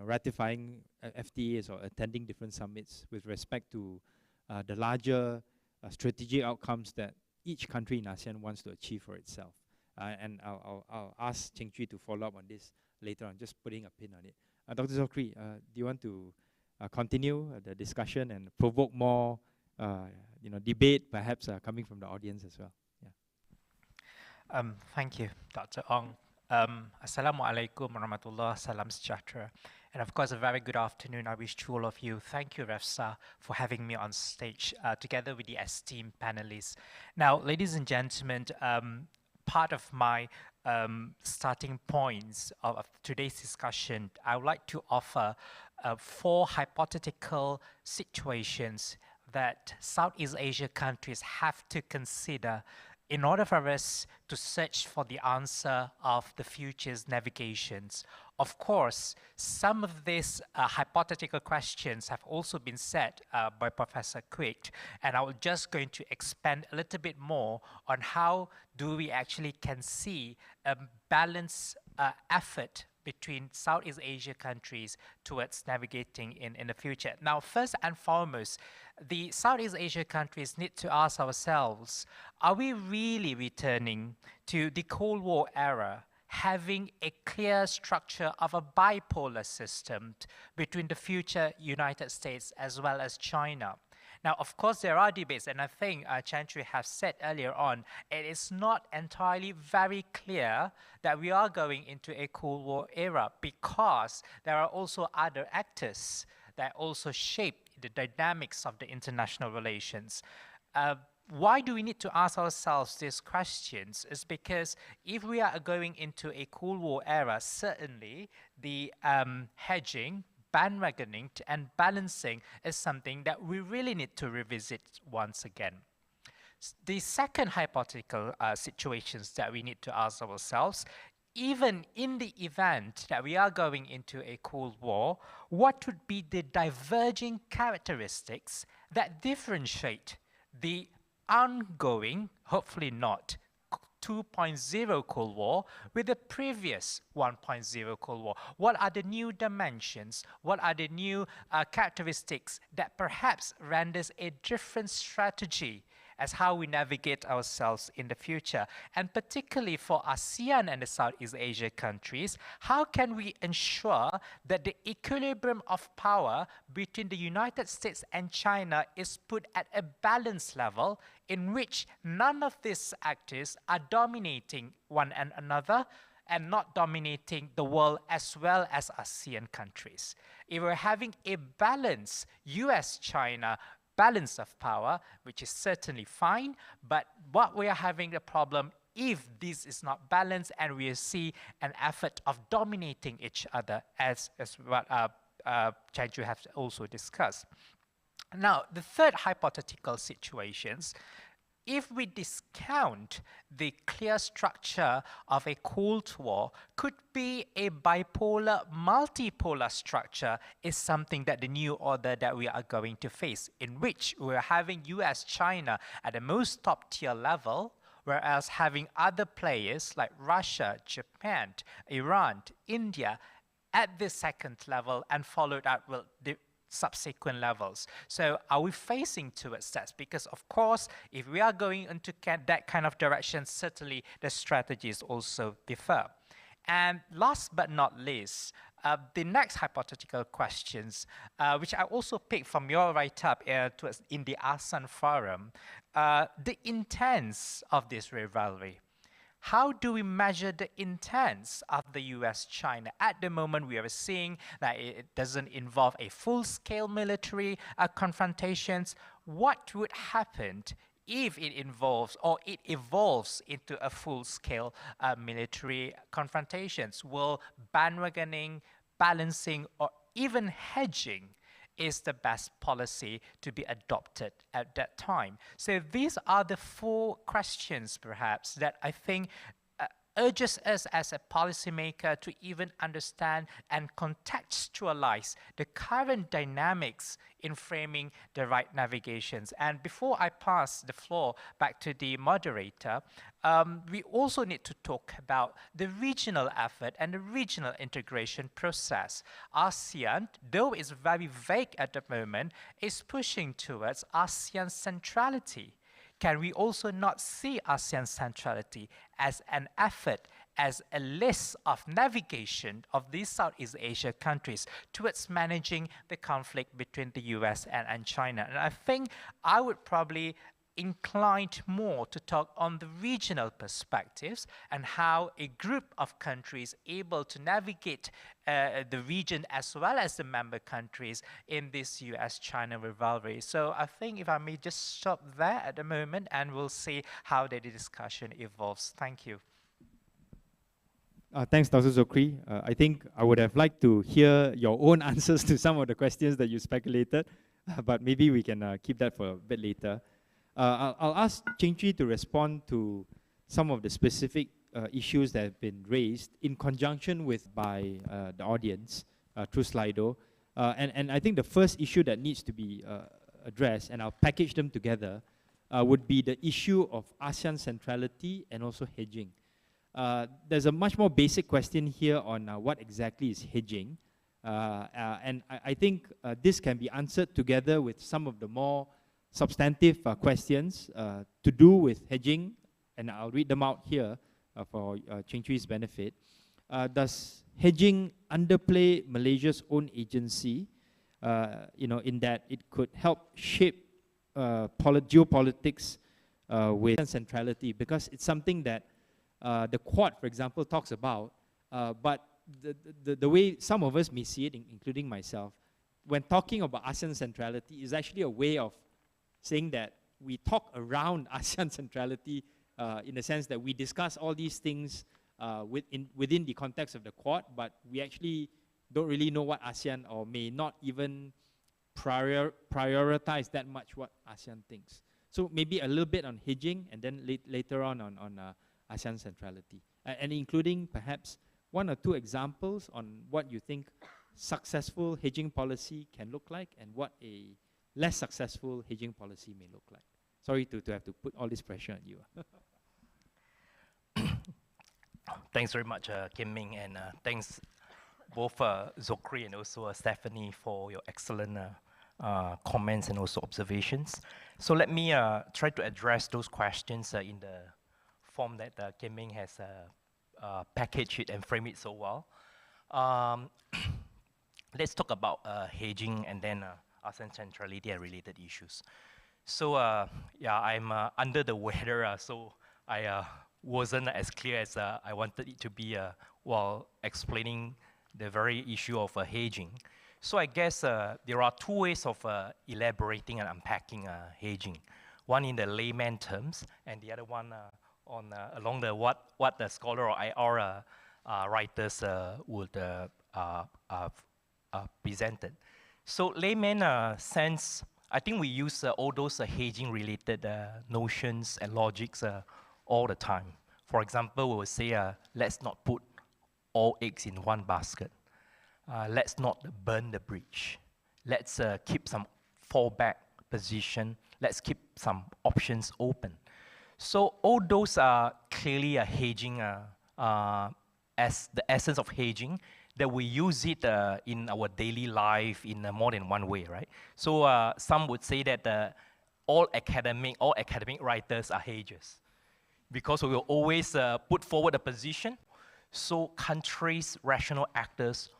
ratifying FTAs or attending different summits with respect to the larger strategic outcomes that each country in ASEAN wants to achieve for itself. And I'll ask Cheng-Chwee to follow up on this later on, just putting a pin on it. Dr. Zokri, do you want to continue the discussion and provoke more debate, perhaps coming from the audience as well? Thank you, Dr. Ong. Assalamualaikum warahmatullah, salam sejahtera. And of course, a very good afternoon. I wish to all of you. Thank you, REFSA, for having me on stage together with the esteemed panelists. Now, ladies and gentlemen, part of my starting points of today's discussion, I would like to offer 4 hypothetical situations that Southeast Asia countries have to consider in order for us to search for the answer of the future's navigations. Of course, some of these hypothetical questions have also been said by Professor Kuik, and I was just going to expand a little bit more on how do we actually can see a balanced effort between Southeast Asia countries towards navigating in the future. Now, first and foremost, the Southeast Asia countries need to ask ourselves, are we really returning to the Cold War era, having a clear structure of a bipolar system between the future United States as well as China? Now, of course, there are debates, and I think Cheng-Chwee has said earlier on, it is not entirely very clear that we are going into a Cold War era, because there are also other actors that also shape the dynamics of the international relations. Why do we need to ask ourselves these questions? Is because if we are going into a Cold War era, certainly the hedging, bandwagoning and balancing is something that we really need to revisit once again. The second hypothetical situations that we need to ask ourselves, even in the event that we are going into a Cold War, what would be the diverging characteristics that differentiate the ongoing, hopefully not, 2.0 Cold War with the previous 1.0 Cold War? What are the new dimensions? What are the new characteristics that perhaps renders a different strategy as how we navigate ourselves in the future? And particularly for ASEAN and the Southeast Asia countries, how can we ensure that the equilibrium of power between the United States and China is put at a balanced level in which none of these actors are dominating one another and not dominating the world as well as ASEAN countries? If we're having a balanced US-China balance of power, which is certainly fine, but what we are having a problem if this is not balanced and we see an effort of dominating each other as what Cheng-Chwee has also discussed. Now, the third hypothetical situations, if we discount the clear structure of a Cold War, could be a bipolar, multipolar structure is something that the new order that we are going to face, in which we're having US, China at the most top tier level, whereas having other players like Russia, Japan, Iran, India at the second level and followed up with the subsequent levels. So are we facing towards that? Because of course, if we are going into that kind of direction, certainly the strategies also differ. And last but not least, the next hypothetical questions, which I also picked from your write-up in the ASEAN Forum, the intents of this rivalry. How do we measure the intents of the US-China? At the moment, we are seeing that it doesn't involve a full-scale military confrontations. What would happen if it involves or it evolves into a full-scale military confrontations? Will bandwagoning, balancing, or even hedging is the best policy to be adopted at that time? So these are the four questions, perhaps, that I think urges us as a policymaker to even understand and contextualize the current dynamics in framing the right navigations. And before I pass the floor back to the moderator, we also need to talk about the regional effort and the regional integration process. ASEAN, though it's very vague at the moment, is pushing towards ASEAN centrality. Can we also not see ASEAN centrality as an effort, as a list of navigation of these Southeast Asia countries towards managing the conflict between the US and China? And I think I would probably inclined more to talk on the regional perspectives and how a group of countries able to navigate the region as well as the member countries in this US-China rivalry. So I think if I may just stop there at the moment and we'll see how the discussion evolves. Thank you. Thanks, Dr. Cheng-Chwee. I think I would have liked to hear your own answers to some of the questions that you speculated, but maybe we can keep that for a bit later. I'll ask Cheng-Chwee to respond to some of the specific issues that have been raised in conjunction with by the audience through Slido. And I think the first issue that needs to be addressed, and I'll package them together, would be the issue of ASEAN centrality and also hedging. There's a much more basic question here on what exactly is hedging. And I think this can be answered together with some of the more substantive questions to do with hedging, and I'll read them out here for Cheng-Chwee's benefit. Does hedging underplay Malaysia's own agency, in that it could help shape geopolitics with centrality? Because it's something that the Quad, for example, talks about, but the way some of us may see it, including myself, when talking about ASEAN centrality is actually a way of saying that we talk around ASEAN centrality in the sense that we discuss all these things within the context of the Quad, but we actually don't really know what ASEAN, or may not even prioritize that much what ASEAN thinks. So maybe a little bit on hedging, and then later on ASEAN centrality, and including perhaps one or two examples on what you think successful hedging policy can look like and what a less successful hedging policy may look like. Sorry to have to put all this pressure on you. Thanks very much, Kim Ming, and thanks both Cheng-Chwee and also Stephanie for your excellent comments and also observations. So let me try to address those questions in the form that Kim Ming has packaged it and framed it so well. Let's talk about hedging and then ASEAN centrality and related issues. So yeah, I'm under the weather, so I wasn't as clear as I wanted it to be while explaining the very issue of hedging. So I guess there are two ways of elaborating and unpacking hedging. One in the layman terms, and the other one on along the what the scholar or IR writers would presented. So layman sense, I think we use all those hedging related notions and logics all the time. For example, we will say, let's not put all eggs in one basket. Let's not burn the bridge. Let's keep some fallback position. Let's keep some options open. So all those are clearly a hedging as the essence of hedging, that we use it in our daily life in more than one way, right? So some would say that all academic writers are hedgers, because we will always put forward a position, so countries' rational actors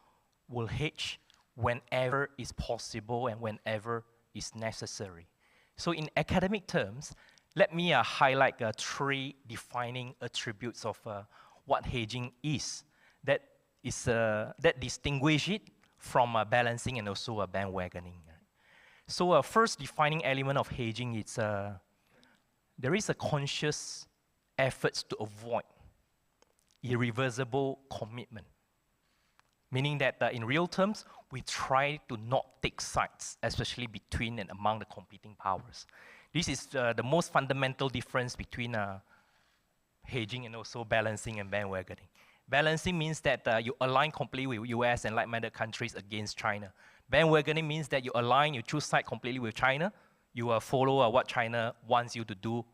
will hedge whenever is possible and whenever is necessary. So in academic terms, let me highlight three defining attributes of what hedging is that distinguish it from balancing and also bandwagoning. So first defining element of hedging is there is a conscious efforts to avoid irreversible commitment. Meaning that in real terms, we try to not take sides, especially between and among the competing powers. This is the most fundamental difference between hedging and also balancing and bandwagoning. Balancing means that you align completely with US and like-minded countries against China. Bandwagoning means that you align, you choose side completely with China, you follow what China wants you to do,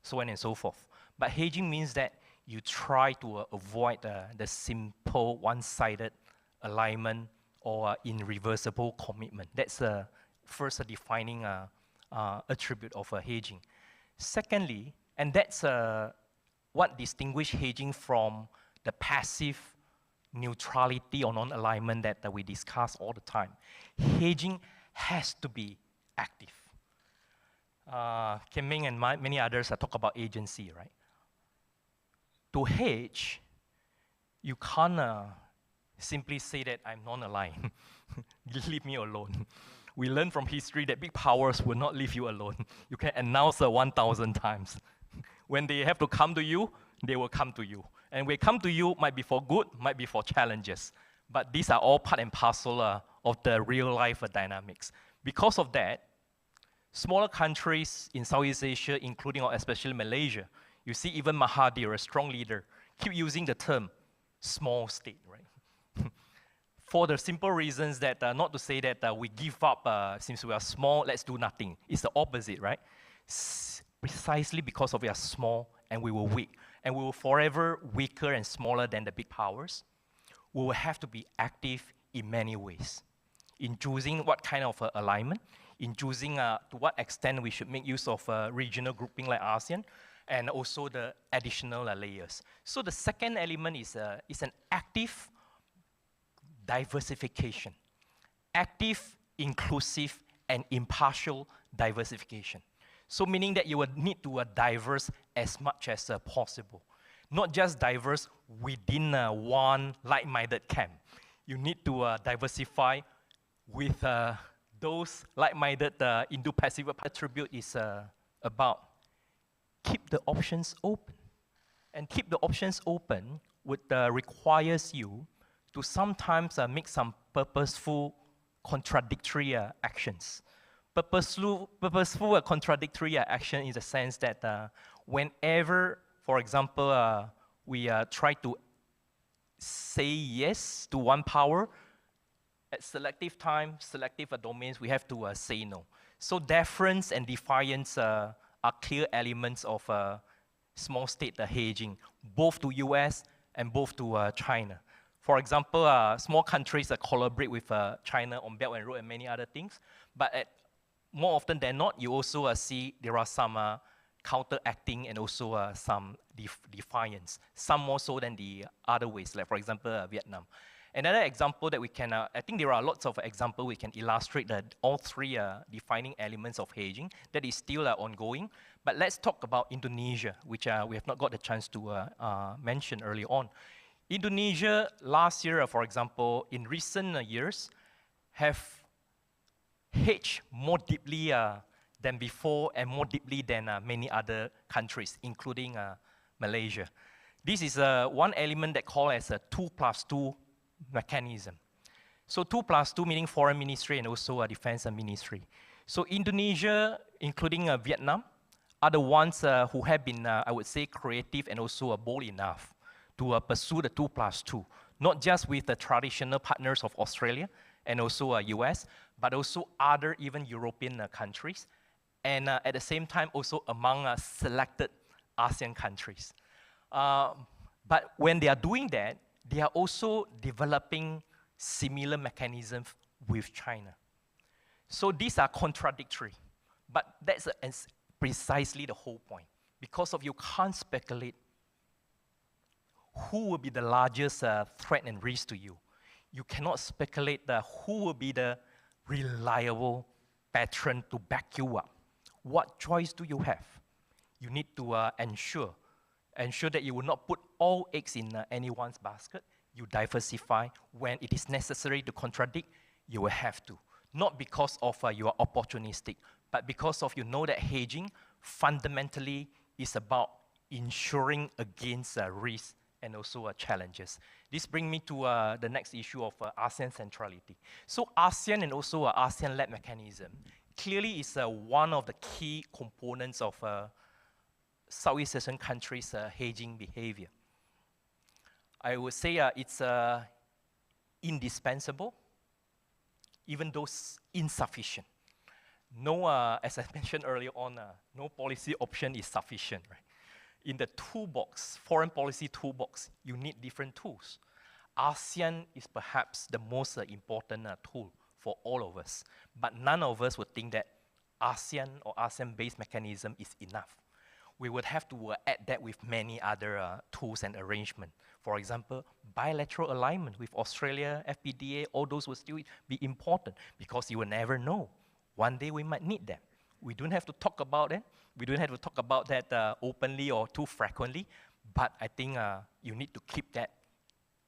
so on and so forth. But hedging means that you try to avoid the simple one-sided alignment or irreversible commitment. That's the first defining attribute of hedging. Secondly, and that's what distinguishes hedging from the passive neutrality or non-alignment that we discuss all the time. Hedging has to be active. Kim Ming and many others talk about agency, right? To hedge, you can't simply say that I'm non-aligned. Leave me alone. We learn from history that big powers will not leave you alone. You can announce 1,000 times. When they have to come to you, they will come to you. And when they come to you, might be for good, might be for challenges. But these are all part and parcel of the real life dynamics. Because of that, smaller countries in Southeast Asia, including or especially Malaysia, you see even Mahathir, a strong leader, keep using the term small state, right? For the simple reasons that, not to say that we give up, since we are small, let's do nothing. It's the opposite, right? Precisely because of we are small and we were weak, and we will forever weaker and smaller than the big powers, we will have to be active in many ways. In choosing what kind of alignment, in choosing to what extent we should make use of regional grouping like ASEAN, and also the additional layers. So the second element is an active diversification. Active, inclusive, and impartial diversification. So meaning that you will need to diverse as much as possible. Not just diverse within one like-minded camp. You need to diversify with those like-minded Indo-Pacific attribute is about keep the options open. And keep the options open would requires you to sometimes make some purposeful contradictory actions. Purposeful contradictory action in the sense that whenever, for example, we try to say yes to one power, at selective time, selective domains, we have to say no. So deference and defiance are clear elements of small state hedging, both to US and both to China. For example, small countries collaborate with China on Belt and Road and many other things, but more often than not, you also see there are some counteracting and also some defiance, some more so than the other ways, like for example, Vietnam. Another example that we can, I think there are lots of examples we can illustrate that all three defining elements of hedging that is still ongoing. But let's talk about Indonesia, which we have not got the chance to mention early on. Indonesia last year, for example, in recent years, have hedged more deeply than before and more deeply than many other countries, including Malaysia. This is one element that called as a 2+2 mechanism. So 2+2 meaning foreign ministry and also a defense ministry. So Indonesia, including Vietnam, are the ones who have been, I would say, creative and also bold enough to pursue the 2+2, not just with the traditional partners of Australia and also US, but also other even European countries, and at the same time also among selected ASEAN countries. But when they are doing that, they are also developing similar mechanisms with China. So these are contradictory, but that's precisely the whole point. Because of you can't speculate who will be the largest threat and risk to you. You cannot speculate who will be the reliable patron to back you up. What choice do you have? You need to ensure that you will not put all eggs in anyone's basket. You diversify. When it is necessary to contradict, you will have to. Not because of you are opportunistic, but because of you know that hedging fundamentally is about ensuring against risk and also challenges. This brings me to the next issue of ASEAN centrality. So ASEAN and also ASEAN-led mechanism clearly is one of the key components of Southeast Asian countries' hedging behavior. I would say it's indispensable, even though insufficient. No, as I mentioned earlier on, no policy option is sufficient, right? In the toolbox, foreign policy toolbox, you need different tools. ASEAN is perhaps the most important tool for all of us, but none of us would think that ASEAN or ASEAN-based mechanism is enough. We would have to add that with many other tools and arrangements. For example, bilateral alignment with Australia, FPDA, all those will still be important because you will never know. One day we might need them. We don't have to talk about it. We don't have to talk about that openly or too frequently, but I think you need to keep that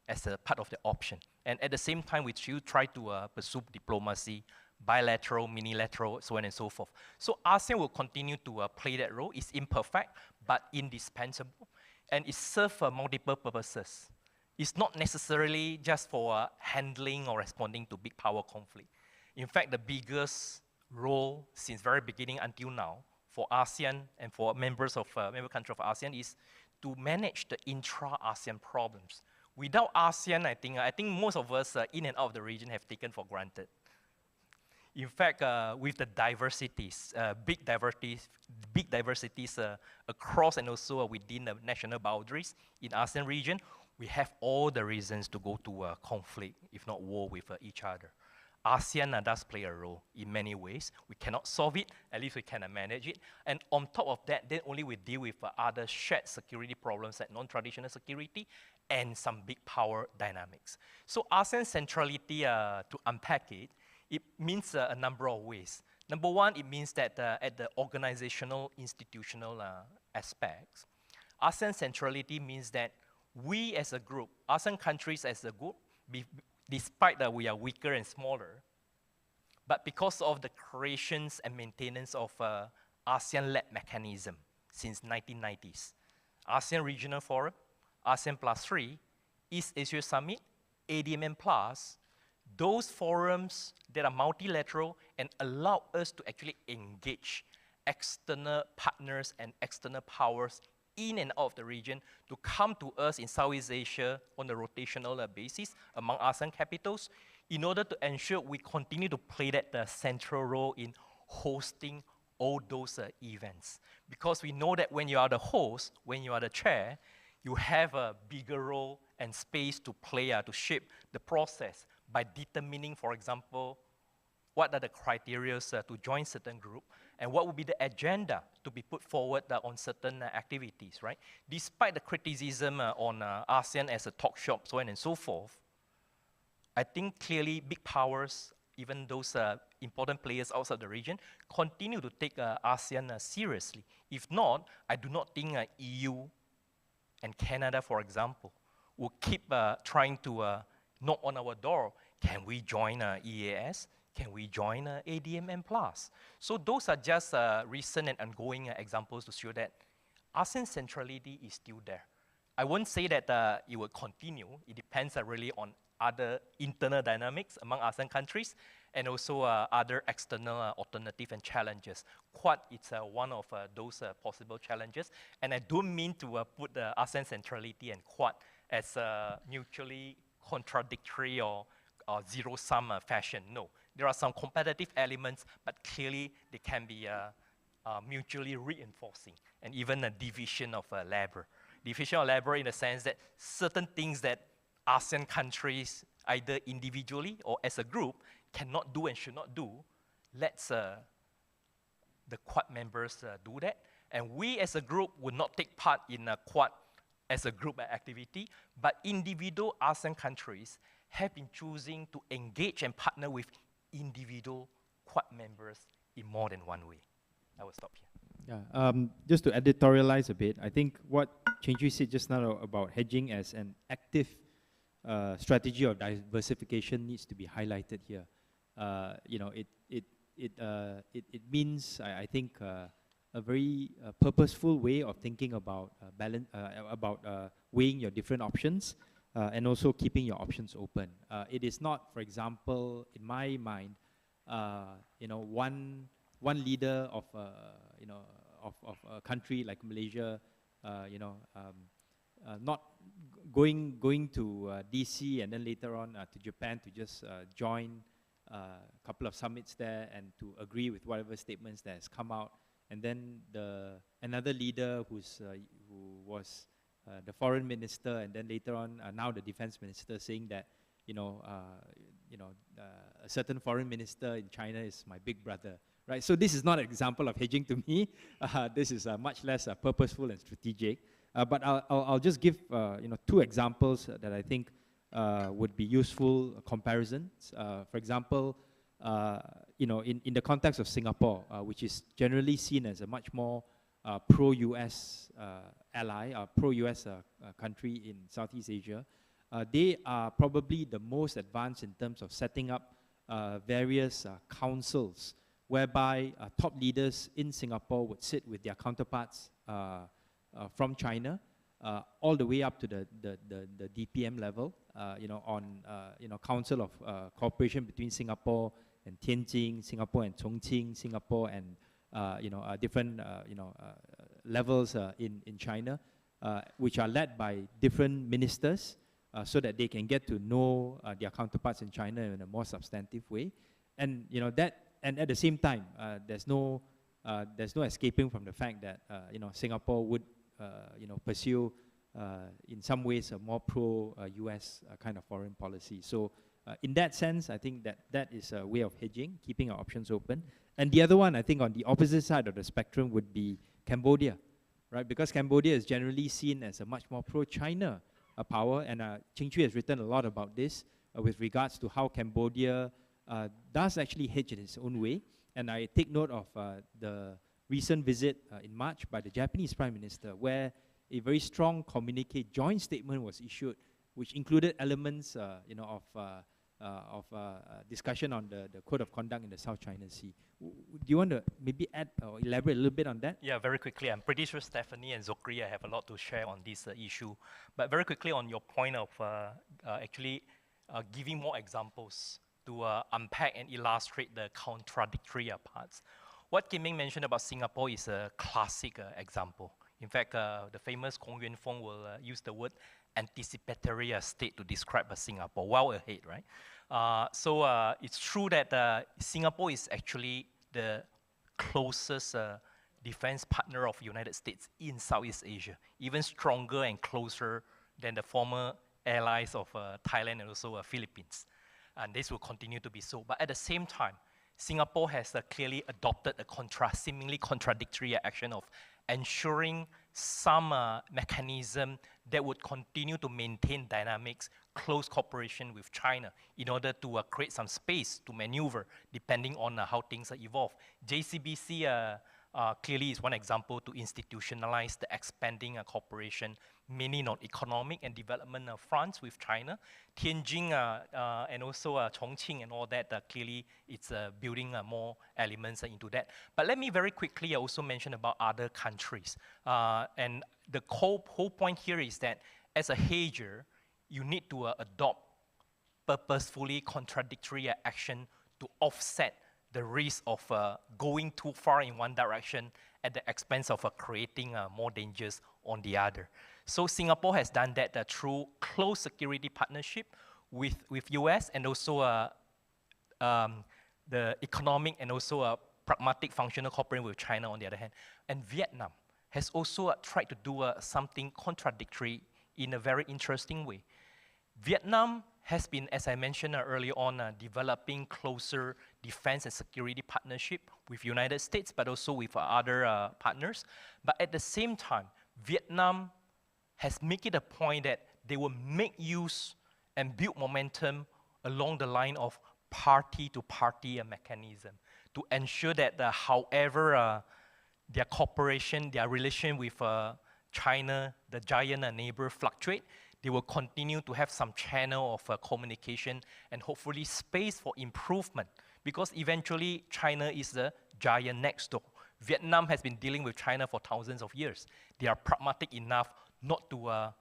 as a part of the option. And at the same time, we should try to pursue diplomacy, bilateral, minilateral, so on and so forth. So ASEAN will continue to play that role. It's imperfect, but indispensable. And it serves multiple purposes. It's not necessarily just for handling or responding to big power conflict. In fact, the biggest role since very beginning until now for ASEAN and for members of member country of ASEAN is to manage the intra-ASEAN problems. Without ASEAN, I think most of us in and out of the region have taken for granted. In fact, with the diversities, big diversities across and also within the national boundaries in ASEAN region, we have all the reasons to go to conflict, if not war, with each other. ASEAN does play a role in many ways. We cannot solve it, at least we can manage it. And on top of that, then only we deal with other shared security problems like non-traditional security and some big power dynamics. So ASEAN centrality, to unpack it, it means a number of ways. Number one, it means that at the organizational, institutional aspects, ASEAN centrality means that we as a group, ASEAN countries as a group, despite that we are weaker and smaller, but because of the creations and maintenance of ASEAN-led mechanism since 1990s, ASEAN Regional Forum, ASEAN +3, East Asia Summit, ADMM+, those forums that are multilateral and allow us to actually engage external partners and external powers in and out of the region to come to us in Southeast Asia on a rotational basis among ASEAN capitals in order to ensure we continue to play that central role in hosting all those events. Because we know that when you are the host, when you are the chair, you have a bigger role and space to play, to shape the process by determining, for example, what are the criteria to join certain group, and what will be the agenda to be put forward on certain activities, right? Despite the criticism on ASEAN as a talk shop, so on and so forth, I think clearly big powers, even those important players outside the region, continue to take ASEAN seriously. If not, I do not think EU and Canada, for example, will keep trying to knock on our door Can we join EAS? Can we join ADMM Plus? So those are just recent and ongoing examples to show that ASEAN centrality is still there. I won't say that it will continue. It depends really on other internal dynamics among ASEAN countries and also other external alternative and challenges. Quad is one of those possible challenges. And I don't mean to put the ASEAN centrality and Quad as mutually contradictory or zero-sum fashion. No, there are some competitive elements, but clearly they can be mutually reinforcing and even a division of labor. Division of labor in the sense that certain things that ASEAN countries, either individually or as a group, cannot do and should not do, let's the Quad members do that. And we as a group would not take part in a Quad as a group activity, but individual ASEAN countries have been choosing to engage and partner with individual Quad members in more than one way. I will stop here. Yeah, just to editorialize a bit, I think what Cheng-Chwee said just now about hedging as an active strategy of diversification needs to be highlighted here. You know, it means, I think, a very purposeful way of thinking about weighing your different options and also keeping your options open. It is not, for example, in my mind, you know, one leader of you know, of a country like Malaysia, you know, not going to DC and then later on to Japan to just join a couple of summits there and to agree with whatever statements that has come out, and then another leader who was the foreign minister and then later on now the defense minister saying that you know a certain foreign minister in China is my big brother. Right, so this is not an example of hedging to me. This is much less purposeful and strategic. But I'll just give you know, two examples that I think would be useful comparisons. For example, you know, in the context of Singapore, which is generally seen as a much more pro-US ally, pro-US country in Southeast Asia, they are probably the most advanced in terms of setting up various councils whereby top leaders in Singapore would sit with their counterparts from China, all the way up to the DPM level, you know, on you know, Council of Cooperation between Singapore and Tianjin, Singapore and Chongqing, Singapore and you know, different you know, levels in China, which are led by different ministers, so that they can get to know their counterparts in China in a more substantive way, and you know that. And at the same time, there's no escaping from the fact that you know, Singapore would you know, pursue in some ways a more pro-US kind of foreign policy. So in that sense, I think that is a way of hedging, keeping our options open. And the other one, I think, on the opposite side of the spectrum would be Cambodia, right? Because Cambodia is generally seen as a much more pro-China power, and Cheng-Chwee has written a lot about this with regards to how Cambodia does actually hedge in its own way. And I take note of the recent visit in March by the Japanese Prime Minister, where a very strong joint statement was issued, which included elements you know, of discussion on the code of conduct in the South China Sea. Do you want to maybe add or elaborate a little bit on that? Yeah, very quickly. I'm pretty sure Stephanie and Zokria have a lot to share on this issue. But very quickly on your point of actually giving more examples to unpack and illustrate the contradictory parts. What Kim Ming mentioned about Singapore is a classic example. In fact, the famous Kong Yuan Fong will use the word anticipatory state to describe Singapore, well ahead, right? So it's true that Singapore is actually the closest defense partner of the United States in Southeast Asia, even stronger and closer than the former allies of Thailand and also Philippines. And this will continue to be so. But at the same time, Singapore has clearly adopted a seemingly contradictory action of ensuring some mechanism that would continue to maintain dynamics, close cooperation with China in order to create some space to maneuver depending on how things evolve. JCBC clearly is one example to institutionalize the expanding cooperation, mainly on economic and development fronts with China. Tianjin and also Chongqing and all that, clearly it's building more elements into that. But let me very quickly also mention about other countries. And the whole point here is that as a hedger, you need to adopt purposefully contradictory action to offset the risk of going too far in one direction at the expense of creating more dangers on the other. So Singapore has done that through close security partnership with US and also the economic and also pragmatic functional cooperation with China on the other hand. And Vietnam has also tried to do something contradictory in a very interesting way. Vietnam has been, as I mentioned earlier on, developing closer defense and security partnership with United States, but also with other partners. But at the same time, Vietnam has made it a point that they will make use and build momentum along the line of party-to-party mechanism to ensure that however their cooperation, their relation with China, the giant neighbor, fluctuate, they will continue to have some channel of communication and hopefully space for improvement, because eventually China is the giant next door. Vietnam has been dealing with China for thousands of years. They are pragmatic enough not to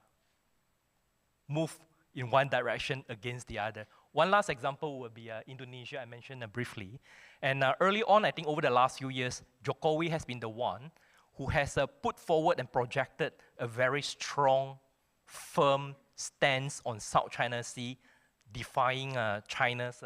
move in one direction against the other. One last example would be Indonesia, I mentioned briefly. And early on, I think over the last few years, Jokowi has been the one who has put forward and projected a very strong, firm stance on South China Sea, defying China's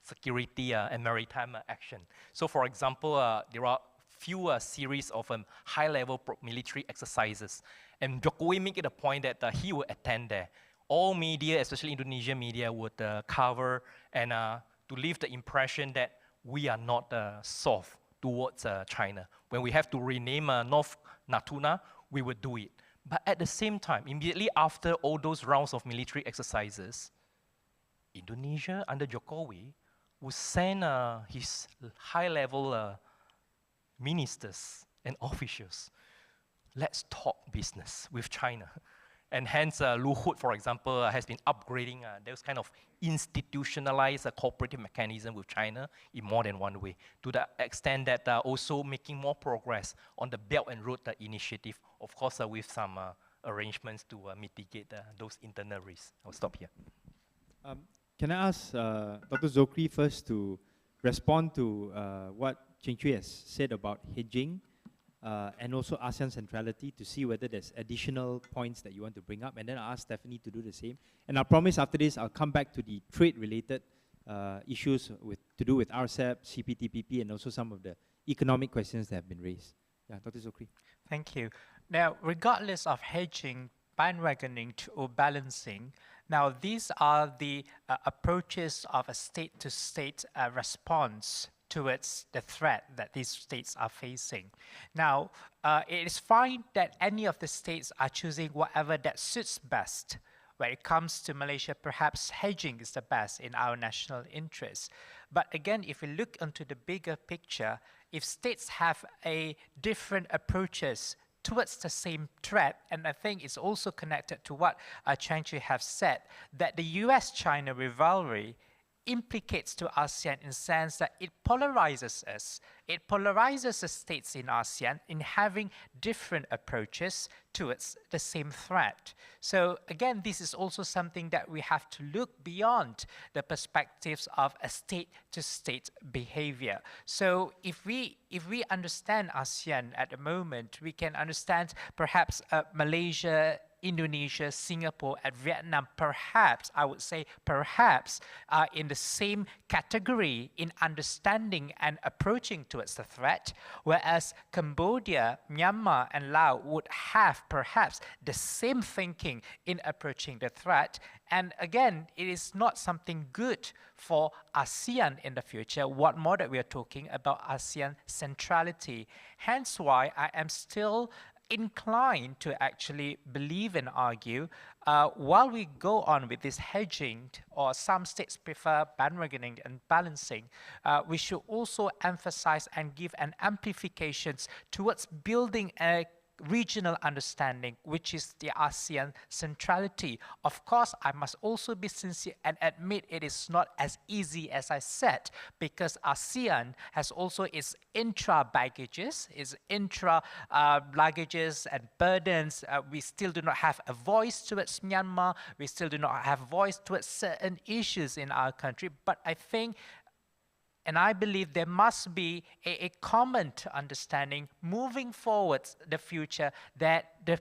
security and maritime action. So for example, there are few series of high-level military exercises. And Jokowi made it a point that he would attend there. All media, especially Indonesian media, would cover and to leave the impression that we are not soft towards China. When we have to rename North Natuna, we would do it. But at the same time, immediately after all those rounds of military exercises, Indonesia, under Jokowi, would send his high-level ministers and officials, let's talk business with China. And hence, Luhut, for example, has been upgrading those kind of institutionalized cooperative mechanism with China in more than one way, to the extent that also making more progress on the Belt and Road initiative, of course, with some arrangements to mitigate those internal risks. I'll stop here. Can I ask Dr. Zokri first to respond to what Cheng-Chwee has said about hedging and also ASEAN centrality, to see whether there's additional points that you want to bring up, and then I'll ask Stephanie to do the same. And I promise after this, I'll come back to the trade-related issues to do with RCEP, CPTPP, and also some of the economic questions that have been raised. Yeah, Dr. Zokri. Thank you. Now, regardless of hedging, bandwagoning, or balancing, now these are the approaches of a state-to-state response towards the threat that these states are facing. Now, it is fine that any of the states are choosing whatever that suits best. When it comes to Malaysia, perhaps hedging is the best in our national interest. But again, if we look into the bigger picture, if states have a different approaches towards the same threat, and I think it's also connected to what Cheng-Chwee have said, that the US-China rivalry implicates to ASEAN in the sense that it polarizes us. It polarizes the states in ASEAN in having different approaches towards the same threat. So again, this is also something that we have to look beyond the perspectives of a state-to-state behavior. So if we understand ASEAN at the moment, we can understand perhaps Malaysia, Indonesia, Singapore, and Vietnam, perhaps, I would say perhaps, are in the same category in understanding and approaching towards the threat, whereas Cambodia, Myanmar, and Laos would have perhaps the same thinking in approaching the threat. And again, it is not something good for ASEAN in the future, what more that we are talking about ASEAN centrality. Hence why I am still inclined to actually believe and argue, while we go on with this hedging, or some states prefer bandwagoning and balancing, we should also emphasize and give an amplifications towards building a regional understanding, which is the ASEAN centrality. Of course, I must also be sincere and admit it is not as easy as I said, because ASEAN has also its intra-baggages, its intra-luggages and burdens. We still do not have a voice towards Myanmar. We still do not have a voice towards certain issues in our country. But I think, and I believe, there must be a common understanding moving forward the future, that the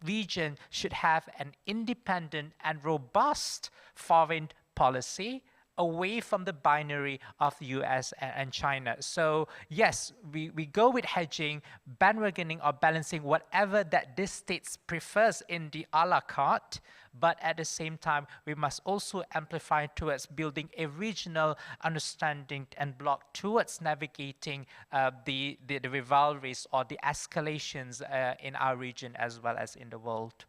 region should have an independent and robust foreign policy away from the binary of the US and China. So yes, we go with hedging, bandwagoning, or balancing, whatever that this state prefers in the a la carte, but at the same time, we must also amplify towards building a regional understanding and block towards navigating the rivalries or the escalations in our region as well as in the world.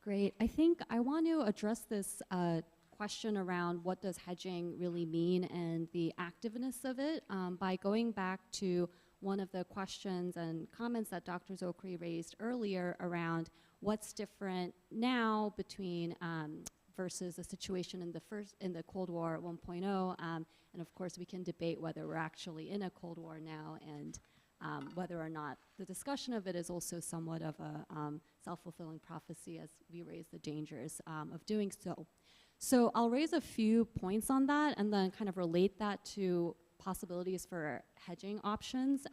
Great. I think I want to address this question around what does hedging really mean and the activeness of it by going back to one of the questions and comments that Dr. Zokri raised earlier around what's different now between versus the situation in the Cold War 1.0, and of course we can debate whether we're actually in a Cold War now, and whether or not the discussion of it is also somewhat of a self-fulfilling prophecy, as we raise the dangers of doing so. So I'll raise a few points on that and then kind of relate that to possibilities for hedging options.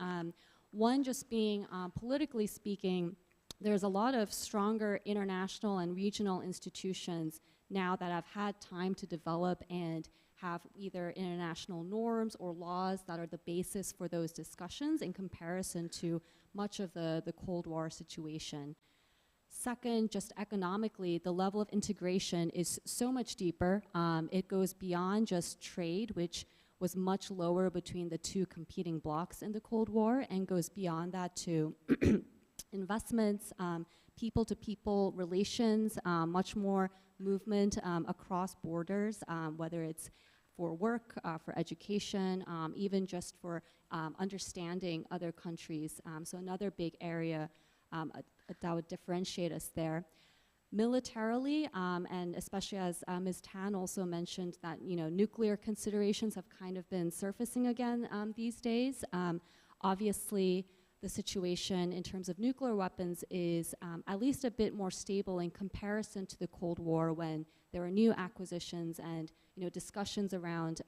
One just being, politically speaking, there's a lot of stronger international and regional institutions now that have had time to develop and have either international norms or laws that are the basis for those discussions in comparison to much of the Cold War situation. Second, just economically, the level of integration is so much deeper. It goes beyond just trade, which was much lower between the two competing blocs in the Cold War, and goes beyond that to investments, people-to-people relations, much more movement across borders, whether it's for work, for education, even just for understanding other countries. So another big area that would differentiate us there. Militarily, and especially as Ms. Tan also mentioned that, nuclear considerations have kind of been surfacing again these days. Obviously, the situation in terms of nuclear weapons is at least a bit more stable in comparison to the Cold War, when there were new acquisitions and discussions around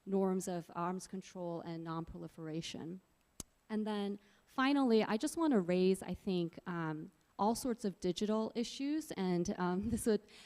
norms of arms control and non-proliferation. And then finally, I just want to raise, I think, all sorts of digital issues, and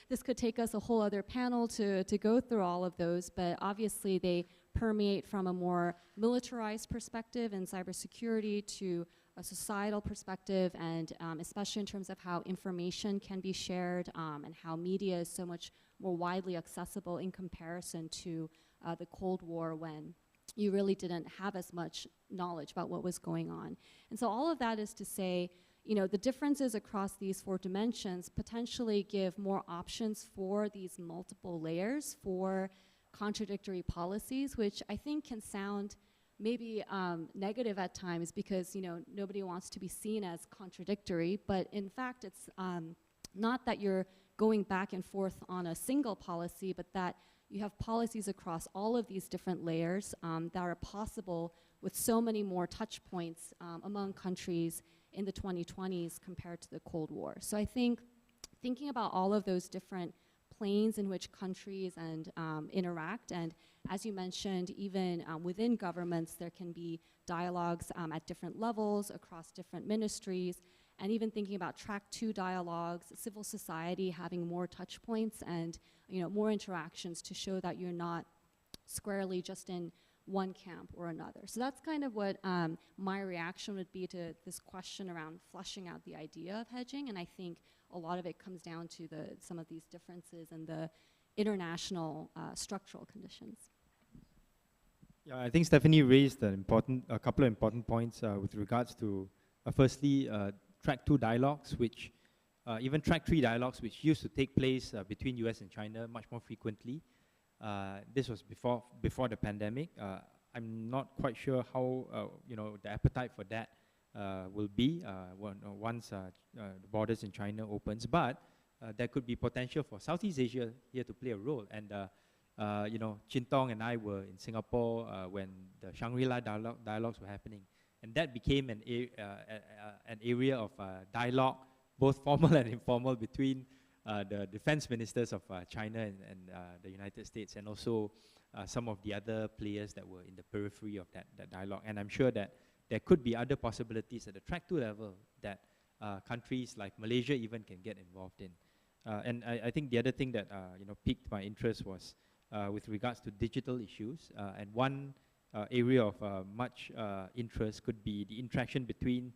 this could take us a whole other panel to go through all of those, but obviously they permeate from a more militarized perspective in cybersecurity to a societal perspective, and especially in terms of how information can be shared and how media is so much more widely accessible in comparison to the Cold War, when you really didn't have as much knowledge about what was going on. And so all of that is to say, the differences across these four dimensions potentially give more options for these multiple layers for contradictory policies, which I think can sound maybe negative at times because nobody wants to be seen as contradictory, but in fact it's not that you're going back and forth on a single policy, but that you have policies across all of these different layers that are possible with so many more touch points among countries in the 2020s compared to the Cold War. So I think thinking about all of those different planes in which countries and interact, and as you mentioned, even within governments, there can be dialogues at different levels across different ministries, and even thinking about track 2 dialogues, civil society having more touch points and more interactions to show that you're not squarely just in one camp or another. So that's kind of what my reaction would be to this question around fleshing out the idea of hedging, and I think a lot of it comes down to some of these differences and the international structural conditions. Yeah, I think Stephanie raised a couple of important points with regards to, firstly, track 2 dialogues, which even track 3 dialogues, which used to take place between US and China much more frequently. This was before the pandemic. I'm not quite sure how the appetite for that will be once the borders in China opens, but there could be potential for Southeast Asia here to play a role. And Chin Tong and I were in Singapore when the Shangri-La dialogues were happening, and that became an area of dialogue, both formal and informal, between the defense ministers of China and the United States, and also some of the other players that were in the periphery of that dialogue. And I'm sure that there could be other possibilities at the track 2 level that countries like Malaysia even can get involved in. And I think the other thing that piqued my interest was with regards to digital issues. And one area of much interest could be the interaction between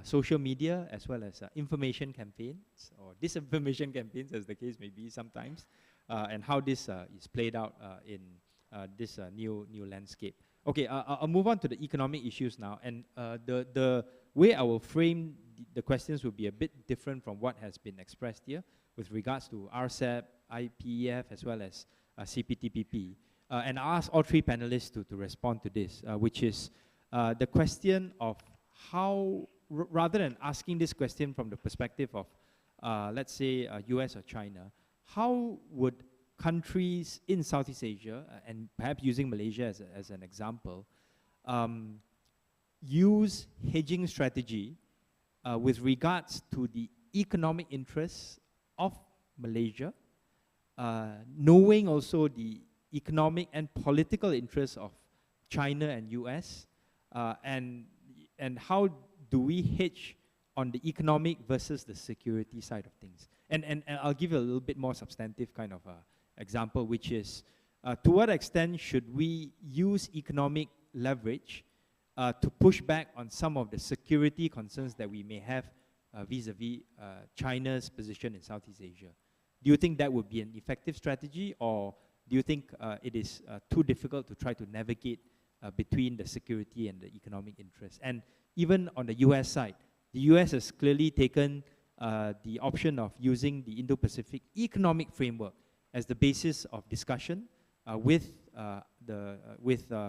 social media as well as information campaigns or disinformation campaigns, as the case may be sometimes, and how this is played out in this new landscape. Okay, I'll move on to the economic issues now, and the way I will frame the questions will be a bit different from what has been expressed here with regards to RCEP, IPEF, as well as CPTPP. And I'll ask all 3 panelists to respond to this, which is the question of how, rather than asking this question from the perspective of, let's say, US or China, how would countries in Southeast Asia, and perhaps using Malaysia as an example, use hedging strategy with regards to the economic interests of Malaysia, knowing also the economic and political interests of China and US, and how do we hedge on the economic versus the security side of things. And I'll give you a little bit more substantive kind of example, which is to what extent should we use economic leverage to push back on some of the security concerns that we may have vis-a-vis China's position in Southeast Asia? Do you think that would be an effective strategy, or do you think it is too difficult to try to navigate between the security and the economic interests? And even on the US side, the US has clearly taken the option of using the Indo-Pacific Economic Framework as the basis of discussion with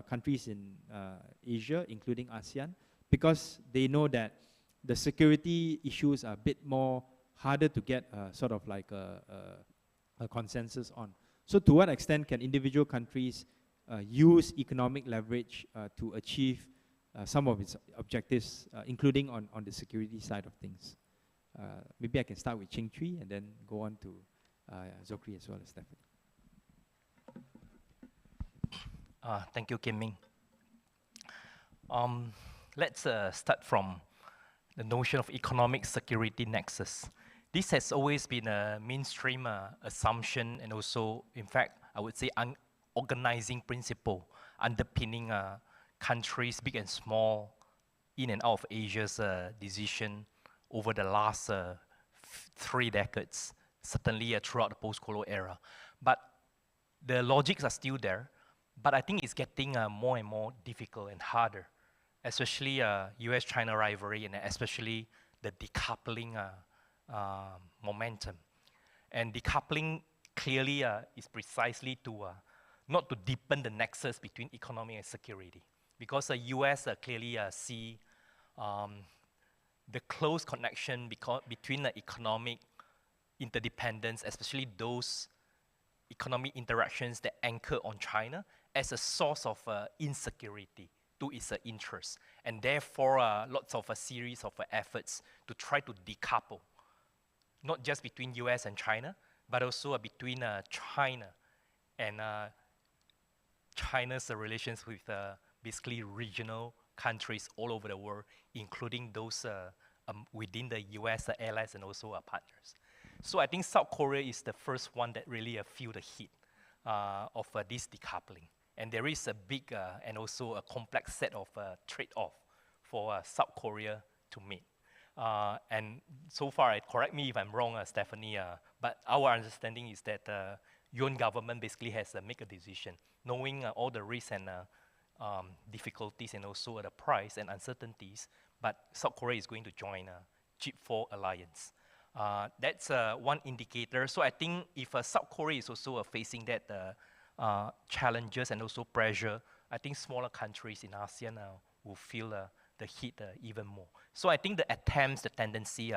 countries in Asia, including ASEAN, because they know that the security issues are a bit more harder to get sort of like a consensus on. So to what extent can individual countries use economic leverage to achieve some of its objectives, including on the security side of things? Maybe I can start with Cheng-Chwee and then go on to Zokri as well as Stephanie. Thank you, Kim Ming. Let's start from the notion of economic security nexus. This has always been a mainstream assumption, and also, in fact, I would say an organizing principle underpinning countries, big and small, in and out of Asia's decision over the last 3 decades, certainly throughout the post-colonial era. But the logics are still there, but I think it's getting more and more difficult and harder, especially US-China rivalry, and especially the decoupling momentum. And decoupling clearly is precisely to not to deepen the nexus between economy and security, because the US clearly see the close connection between the economic interdependence, especially those economic interactions that anchor on China, as a source of insecurity to its interests, and therefore lots of a series of efforts to try to decouple, not just between US and China, but also between China and China's relations with basically regional countries all over the world, including those within the US allies and also partners. So I think South Korea is the first one that really feel the heat of this decoupling. And there is a big and also a complex set of trade-off for South Korea to meet. And so far, correct me if I'm wrong, Stephanie, but our understanding is that yuan government basically has to make a decision, knowing all the risks and difficulties and also the price and uncertainties, but South Korea is going to join a Chip-4 alliance. That's one indicator. So I think if South Korea is also facing that challenges and also pressure, I think smaller countries in ASEAN will feel the heat even more. So I think the attempts, the tendency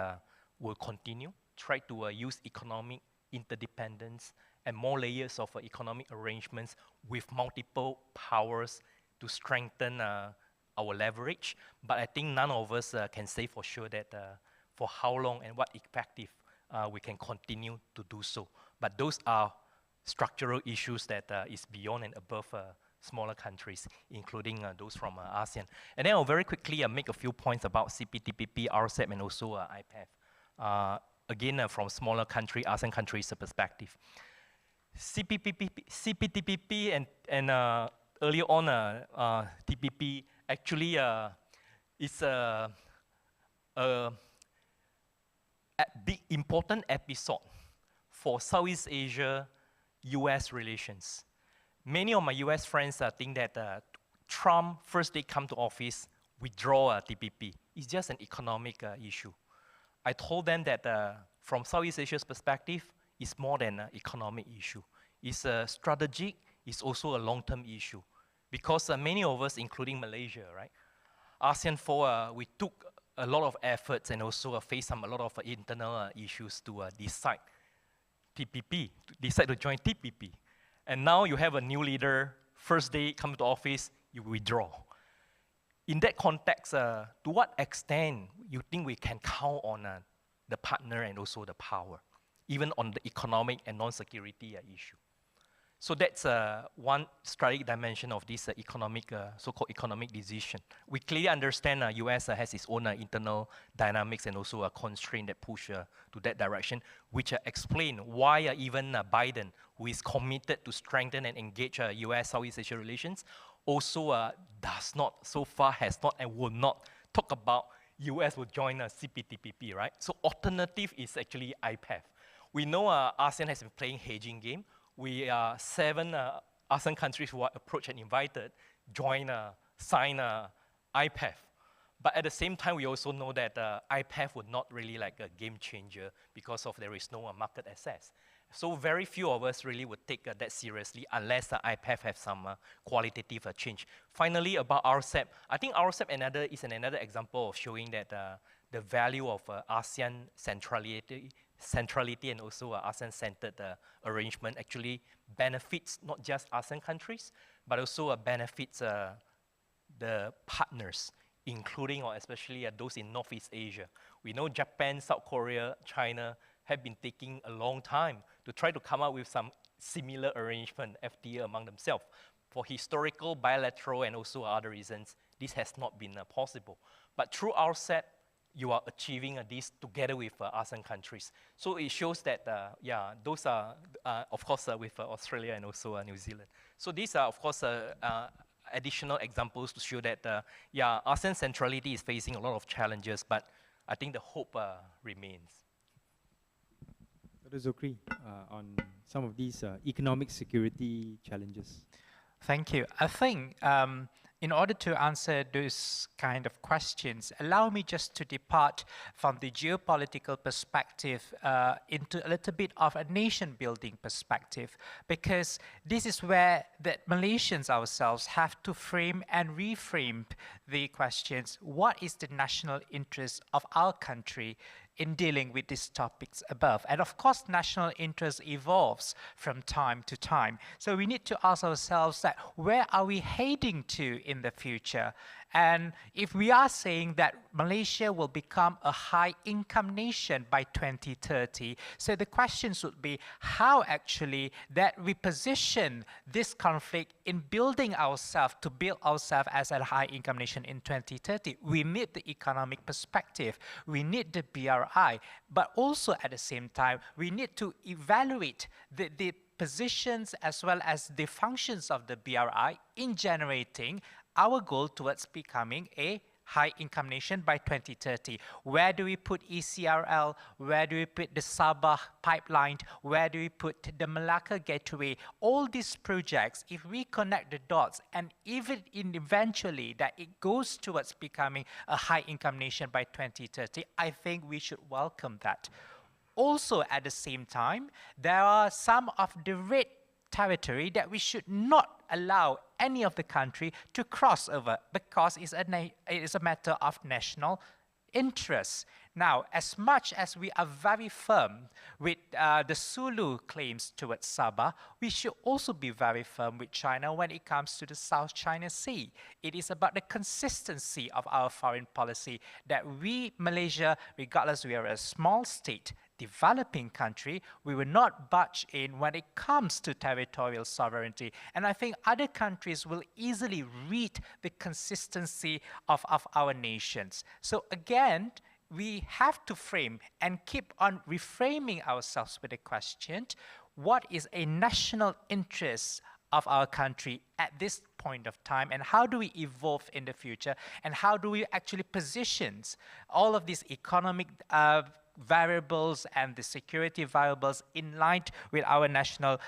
will continue, try to use economic interdependence and more layers of economic arrangements with multiple powers to strengthen our leverage. But I think none of us can say for sure that for how long and what effective we can continue to do so. But those are structural issues that is beyond and above smaller countries, including those from ASEAN. And then I'll very quickly make a few points about CPTPP, RCEP, and also IPEF. Again, from smaller country, ASEAN countries' perspective. CPTPP and earlier on TPP actually is a big important episode for Southeast Asia US relations. Many of my US friends think that Trump, first day come to office, withdraw TPP. It's just an economic issue. I told them that from Southeast Asia's perspective, it's more than an economic issue. It's a strategic, it's also a long-term issue. Because many of us, including Malaysia, right? ASEAN 4, we took a lot of efforts and also faced a lot of internal issues to decide TPP, to decide to join TPP. And now you have a new leader, first day come to office, you withdraw. In that context, to what extent you think we can count on the partner and also the power, even on the economic and non-security issue? So that's one strategic dimension of this economic, so-called economic decision. We clearly understand US has its own internal dynamics and also a constraint that push to that direction, which explain why even Biden, who is committed to strengthen and engage US-Southeast Asia relations, also does not, so far has not and will not talk about US will join CPTPP, right? So alternative is actually IPEF. We know ASEAN has been playing hedging game. We are 7 ASEAN countries who are approached and invited, sign IPEF. But at the same time, we also know that IPEF would not really like a game changer because of there is no market access. So very few of us really would take that seriously unless IPEF has some qualitative change. Finally, about RCEP, I think RCEP is another example of showing that the value of ASEAN centrality and also ASEAN-centered arrangement actually benefits not just ASEAN countries, but also benefits the partners, including or especially those in Northeast Asia. We know Japan, South Korea, China have been taking a long time to try to come up with some similar arrangement, FTA among themselves. For historical, bilateral, and also other reasons, this has not been possible. But through RCEP, you are achieving this together with ASEAN countries. So it shows that, yeah, those are, of course, with Australia and also New Zealand. So these are, of course, additional examples to show that, yeah, ASEAN centrality is facing a lot of challenges, but I think the hope remains. Dr. Zulkifli, on some of these economic security challenges. Thank you. I think in order to answer those kind of questions, allow me just to depart from the geopolitical perspective into a little bit of a nation-building perspective, because this is where the Malaysians ourselves have to frame and reframe the questions. What is the national interest of our country in dealing with these topics above? And of course, national interest evolves from time to time. So we need to ask ourselves that where are we heading to in the future? And if we are saying that Malaysia will become a high-income nation by 2030, so the question should be how actually that we position this conflict in building ourselves to build ourselves as a high-income nation in 2030. We need the economic perspective, we need the BRI, but also at the same time, we need to evaluate the positions as well as the functions of the BRI in generating our goal towards becoming a high-income nation by 2030. Where do we put ECRL? Where do we put the Sabah pipeline? Where do we put the Malacca Gateway? All these projects, if we connect the dots, and even eventually that it goes towards becoming a high-income nation by 2030, I think we should welcome that. Also, at the same time, there are some of the red territory that we should not allow any of the country to cross over, because it is a matter of national interest. Now, as much as we are very firm with the Sulu claims towards Sabah, we should also be very firm with China when it comes to the South China Sea. It is about the consistency of our foreign policy that we, Malaysia, regardless we are a small state, developing country, we will not budge in when it comes to territorial sovereignty. And I think other countries will easily read the consistency of our nations. So again, we have to frame and keep on reframing ourselves with the question, what is a national interest of our country at this point of time, and how do we evolve in the future, and how do we actually position all of these economic variables and the security variables in line with our national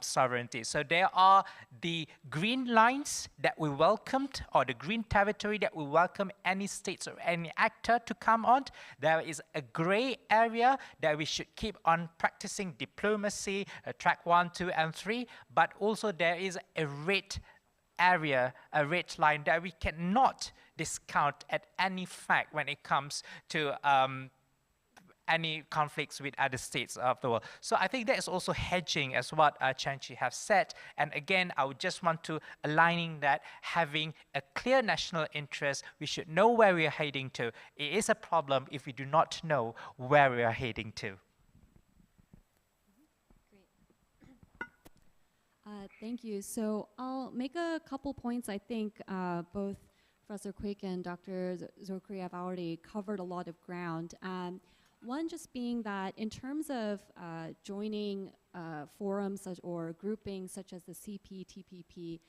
sovereignty. So there are the green lines that we welcomed, or the green territory that we welcome any states or any actor to come on. There is a gray area that we should keep on practicing diplomacy, track 1, 2, and 3, but also there is a red area, a red line that we cannot discount at any fact when it comes to any conflicts with other states of the world. So I think that is also hedging, as what Cheng-Chwee have said. And again, I would just want to aligning that, having a clear national interest, we should know where we are heading to. It is a problem if we do not know where we are heading to. Great. Thank you. So I'll make a couple points. I think both Professor Kuik and Dr. Zulkifli have already covered a lot of ground. One just being that in terms of joining forums or groupings such as the CPTPP,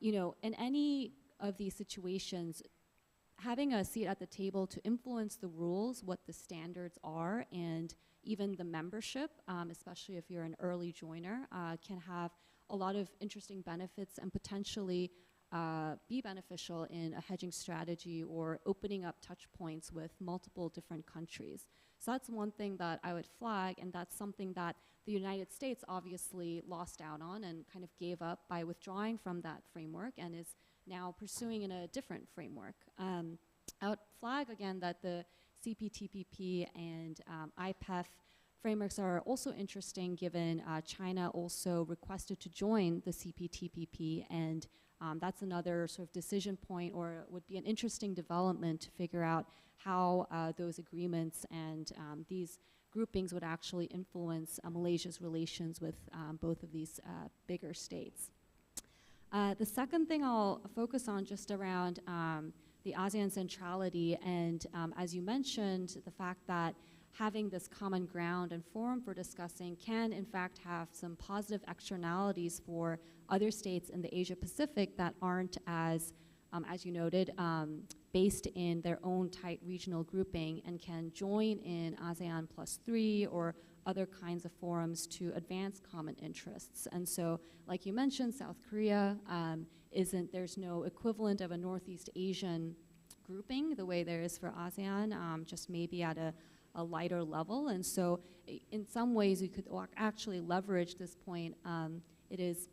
you know, in any of these situations, having a seat at the table to influence the rules, what the standards are, and even the membership, especially if you're an early joiner, can have a lot of interesting benefits and potentially be beneficial in a hedging strategy or opening up touch points with multiple different countries. So that's one thing that I would flag, and that's something that the United States obviously lost out on and kind of gave up by withdrawing from that framework and is now pursuing in a different framework. I would flag again that the CPTPP and IPEF frameworks are also interesting, given China also requested to join the CPTPP, and that's another sort of decision point, or would be an interesting development to figure out how those agreements and these groupings would actually influence Malaysia's relations with both of these bigger states. The second thing I'll focus on just around the ASEAN centrality, and as you mentioned, the fact that having this common ground and forum for discussing can in fact have some positive externalities for other states in the Asia Pacific that aren't as you noted, based in their own tight regional grouping and can join in ASEAN +3 or other kinds of forums to advance common interests. And so, like you mentioned, South Korea there's no equivalent of a Northeast Asian grouping the way there is for ASEAN, just maybe at a lighter level. And so in some ways you could actually leverage this point. It is,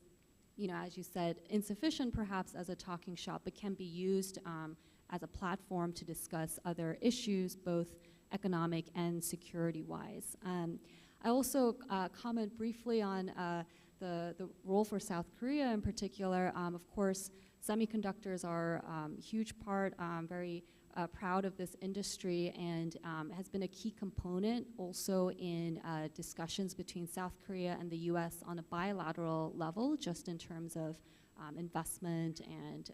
you know, as you said, insufficient perhaps as a talking shop, but can be used as a platform to discuss other issues, both economic and security-wise. I also comment briefly on the role for South Korea in particular. Of course, semiconductors are a huge part, very proud of this industry, and has been a key component also in discussions between South Korea and the US on a bilateral level, just in terms of investment and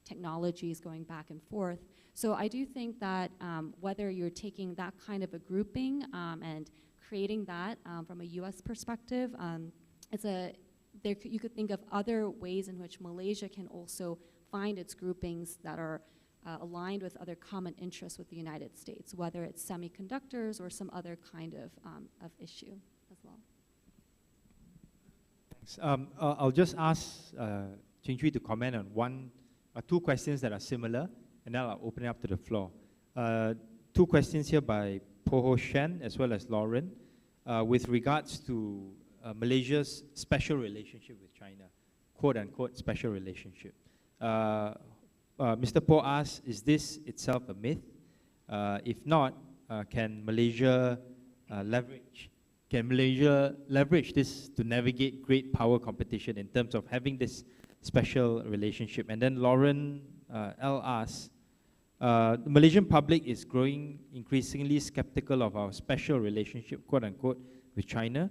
technologies going back and forth. So I do think that whether you're taking that kind of a grouping and creating that from a US perspective, you could think of other ways in which Malaysia can also find its groupings that are aligned with other common interests with the United States, whether it's semiconductors or some other kind of issue as well. Thanks. I'll just ask Cheng-Chwee to comment on two questions that are similar, and then I'll open it up to the floor. Two questions here by Poho Shen as well as Lauren with regards to Malaysia's special relationship with China, quote-unquote special relationship. Mr. Po asks, is this itself a myth? If not, can Malaysia leverage this to navigate great power competition in terms of having this special relationship? And then Lauren L asks, the Malaysian public is growing increasingly skeptical of our special relationship, quote-unquote, with China.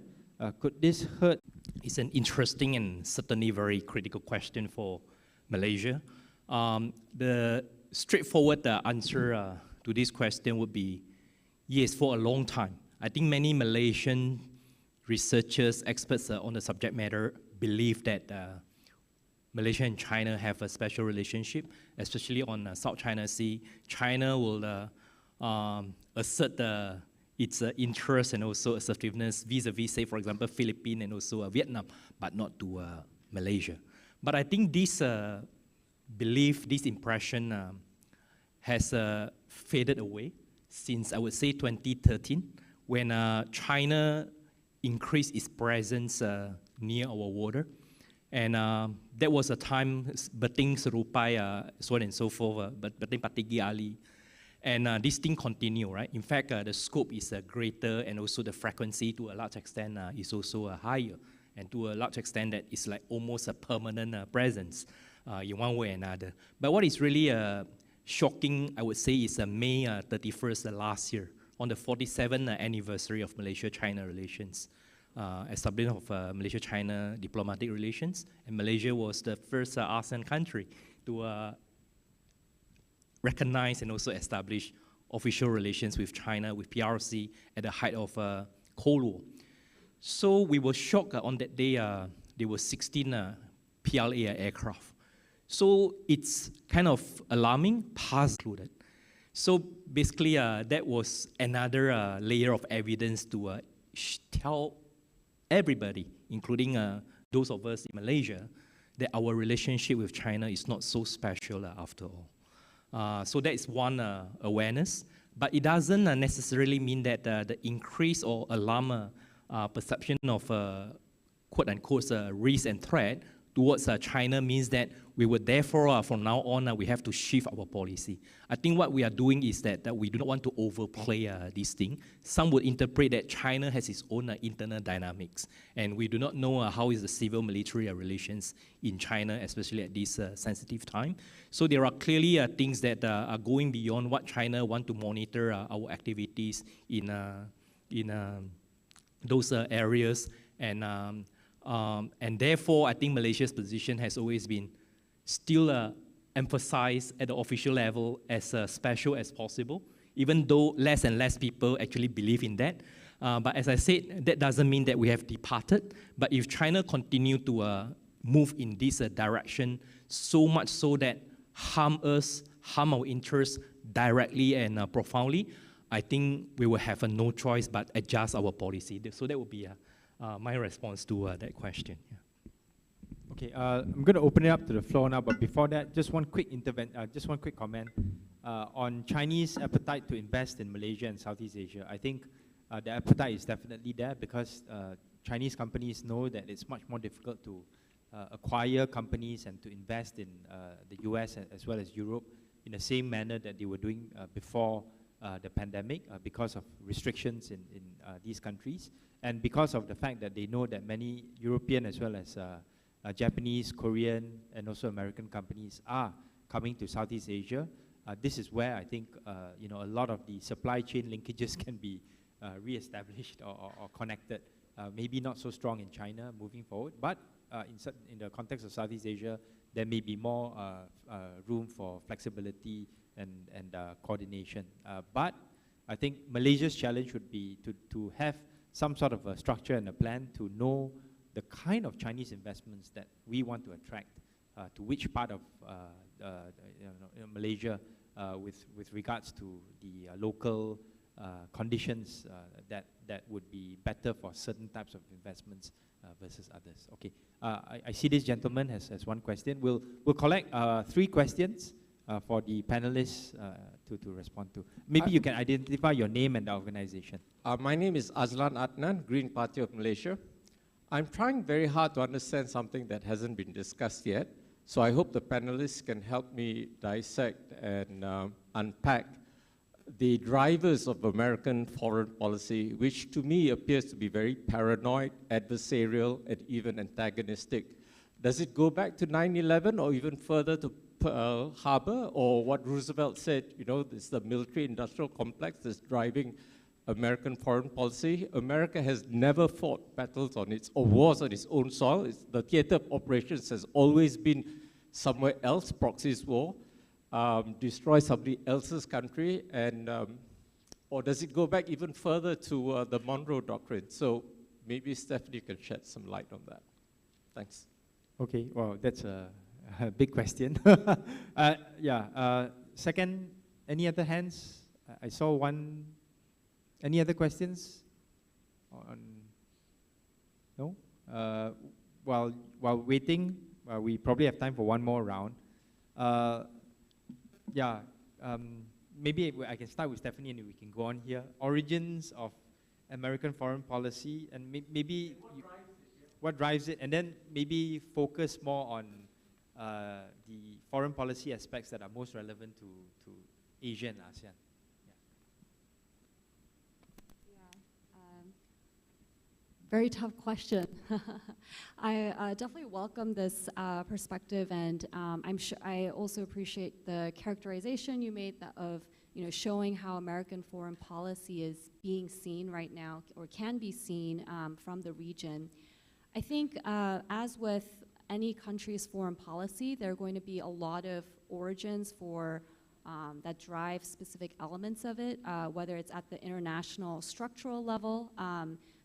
Could this hurt? It's an interesting and certainly very critical question for Malaysia. The straightforward answer to this question would be yes, for a long time. I think many Malaysian researchers, experts on the subject matter believe that Malaysia and China have a special relationship, especially on South China Sea. China will assert its interest and also assertiveness vis-a-vis, say, for example, Philippines and also Vietnam, but not to Malaysia. But I think this belief, this impression has faded away since, I would say, 2013, when China increased its presence near our border. And that was a time, Beting Serupai, so on and so forth, Beting Patigi Ali. And this thing continue, right? In fact, the scope is greater, and also the frequency to a large extent is also higher. And to a large extent, that is like almost a permanent presence in one way or another. But what is really shocking, I would say, is May 31st last year, on the 47th anniversary of Malaysia-China relations. Establishment of Malaysia-China diplomatic relations, and Malaysia was the first ASEAN country to recognize and also establish official relations with China, with PRC, at the height of Cold War. So we were shocked on that day. There were 16 PLA aircraft. So it's kind of alarming, past included. So basically, that was another layer of evidence to tell everybody, including those of us in Malaysia, that our relationship with China is not so special after all. So that is one awareness, but it doesn't necessarily mean that the increase or alarm perception of quote-unquote risk and threat towards China means that we would therefore, from now on, we have to shift our policy. I think what we are doing is that we do not want to overplay this thing. Some would interpret that China has its own internal dynamics, and we do not know how is the civil-military relations in China, especially at this sensitive time. So there are clearly things that are going beyond what China want to monitor our activities in those areas, and therefore, I think Malaysia's position has always been still emphasized at the official level as special as possible, even though less and less people actually believe in that. But as I said, that doesn't mean that we have departed. But if China continue to move in this direction, so much so that harm us, harm our interests directly and profoundly, I think we will have no choice but adjust our policy. So that would be my response to that question. Yeah. Okay, I'm going to open it up to the floor now, but before that, just one quick comment on Chinese appetite to invest in Malaysia and Southeast Asia. I think the appetite is definitely there because Chinese companies know that it's much more difficult to acquire companies and to invest in the US as well as Europe in the same manner that they were doing before the pandemic because of restrictions in these countries, and because of the fact that they know that many European as well as Japanese, Korean, and also American companies are coming to Southeast Asia. This is where I think a lot of the supply chain linkages can be re-established or connected. Maybe not so strong in China moving forward, but in the context of Southeast Asia, there may be more room for flexibility and coordination. But I think Malaysia's challenge would be to have some sort of a structure and a plan to know the kind of Chinese investments that we want to attract, to which part of Malaysia with regards to the local conditions that would be better for certain types of investments versus others. Okay, I see this gentleman has one question. We'll collect 3 questions for the panelists to respond to. Maybe you can identify your name and the organization. My name is Azlan Adnan, Green Party of Malaysia. I'm trying very hard to understand something that hasn't been discussed yet. So I hope the panelists can help me dissect and unpack the drivers of American foreign policy, which to me appears to be very paranoid, adversarial, and even antagonistic. Does it go back to 9/11 or even further to Pearl Harbor, or what Roosevelt said, you know, it's the military-industrial complex that's driving American foreign policy? America has never fought battles on its, or wars on its own soil. The theater of operations has always been somewhere else, proxies war, destroy somebody else's country, and, or does it go back even further to the Monroe Doctrine? So maybe Stephanie can shed some light on that. Thanks. Okay, well, that's a big question. Second, any other hands? I saw one. Any other questions? No? While waiting, we probably have time for one more round. Maybe I can start with Stephanie and we can go on here. Origins of American foreign policy, and maybe what drives it, and then maybe focus more on the foreign policy aspects that are most relevant to Asia and ASEAN. Very tough question. I definitely welcome this perspective, and I'm sure I also appreciate the characterization you made of showing how American foreign policy is being seen right now, or can be seen from the region. I think as with any country's foreign policy, there are going to be a lot of origins for that drive specific elements of it, whether it's at the international structural level.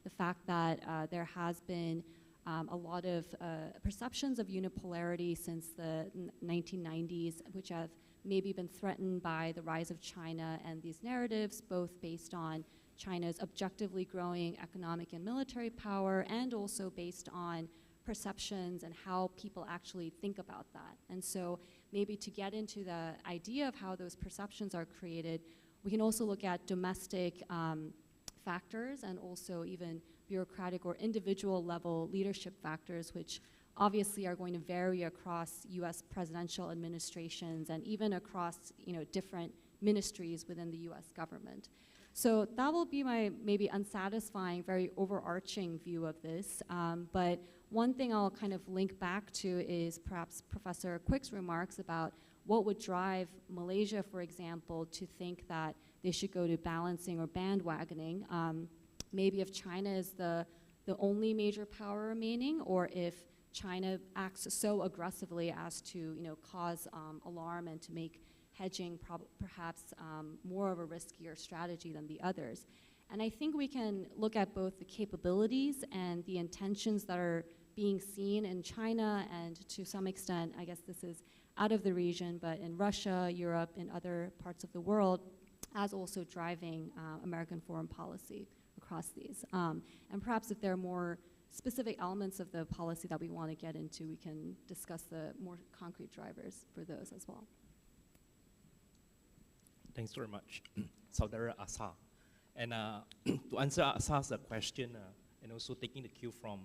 The fact that there has been a lot of perceptions of unipolarity since the 1990s, which have maybe been threatened by the rise of China and these narratives, both based on China's objectively growing economic and military power, and also based on perceptions and how people actually think about that. And so maybe to get into the idea of how those perceptions are created, we can also look at domestic factors and also even bureaucratic or individual level leadership factors, which obviously are going to vary across US presidential administrations and even across different ministries within the US government. So that will be my maybe unsatisfying, very overarching view of this. But one thing I'll kind of link back to is perhaps Professor Kuik's remarks about what would drive Malaysia, for example, to think that they should go to balancing or bandwagoning. Maybe if China is the only major power remaining, or if China acts so aggressively as to cause alarm and to make hedging perhaps more of a riskier strategy than the others. And I think we can look at both the capabilities and the intentions that are being seen in China, and to some extent, I guess this is out of the region, but in Russia, Europe, and other parts of the world, as also driving American foreign policy across these. And perhaps if there are more specific elements of the policy that we want to get into, we can discuss the more concrete drivers for those as well. Thanks very much, Saudara Asa. And to answer Asa's question, and also taking the cue from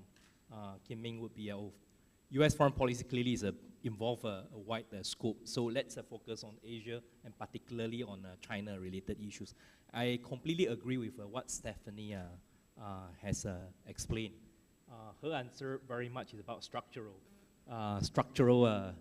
Kim Ming, would be U.S. foreign policy clearly is involve a wide scope. So let's focus on Asia and particularly on China-related issues. I completely agree with what Stephanie has explained. Her answer very much is about structural